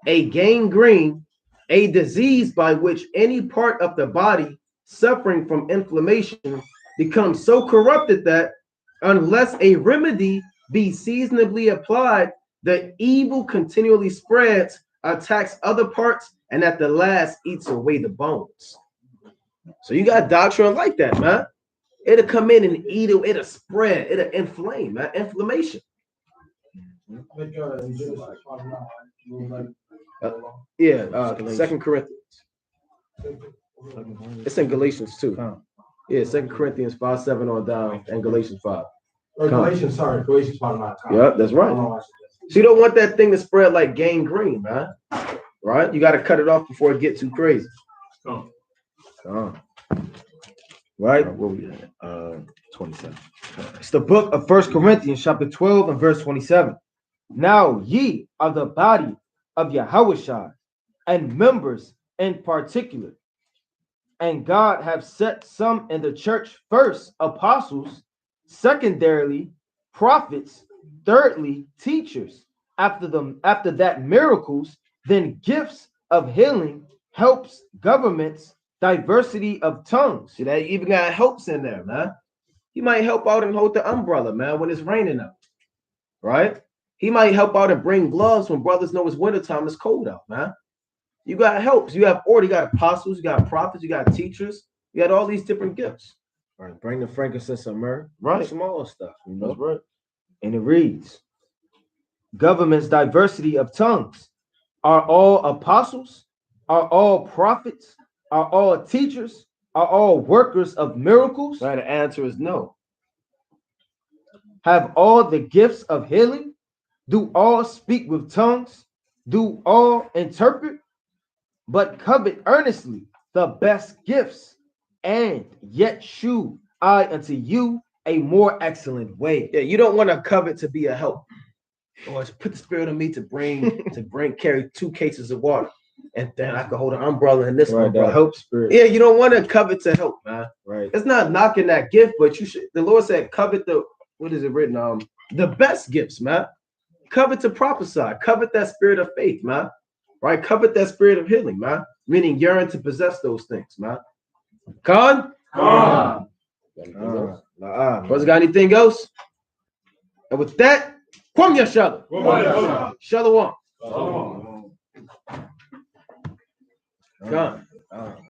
Speaker 1: a gangrene, a disease by which any part of the body suffering from inflammation becomes so corrupted that unless a remedy be seasonably applied, The evil continually spreads, attacks other parts, and at the last eats away the bones. So you got doctrine like that, man. It'll come in and eat it, it'll spread, it'll inflame, man. Inflammation. Second Corinthians. It's in Galatians too. Yeah, 2 Corinthians 5:7 on down, and Galatians 5.
Speaker 6: Galatians 5.
Speaker 1: Yeah, that's right. So you don't want that thing to spread like gangrene, man. Right? You got to cut it off before it gets too crazy.
Speaker 2: Right?
Speaker 1: Where we at?
Speaker 2: 27. It's the book of 1 Corinthians, chapter 12, and verse 27. Now ye are the body of Yahushua, and members in particular. And God have set some in the church, first apostles, secondarily prophets, thirdly teachers, after that miracles, then gifts of healing, helps, governments, diversity of tongues.
Speaker 1: See, that even got helps in there, man. He might help out and hold the umbrella, man, when it's raining out. Right? He might help out and bring gloves when brothers know it's wintertime, it's cold out, man. You got helps. You have order. You got apostles. You got prophets. You got teachers. You got all these different gifts.
Speaker 2: Right. Bring the frankincense and myrrh.
Speaker 1: Right.
Speaker 2: Small stuff. You know?
Speaker 1: That's right.
Speaker 2: And it reads, government's diversity of tongues. Are all apostles? Are all prophets? Are all teachers? Are all workers of miracles?
Speaker 1: Right. The answer is no.
Speaker 2: Have all the gifts of healing? Do all speak with tongues? Do all interpret? But covet earnestly the best gifts, and yet shew I unto you a more excellent way.
Speaker 1: Yeah, you don't want to covet to be a help. Or put the spirit on me to carry 2 cases of water. And then I can hold an umbrella in this umbrella.
Speaker 2: Help spirit.
Speaker 1: Yeah, you don't want to covet to help, man.
Speaker 2: Right.
Speaker 1: It's not knocking that gift, but you should. The Lord said, covet what is it written? The best gifts, man. Covet to prophesy. Covet that spirit of faith, man. Right? Covet that spirit of healing, man. Meaning yearn to possess those things, man. Khan? Brothers got anything else? And with that, Kwam Yashala. Shalom. Khan.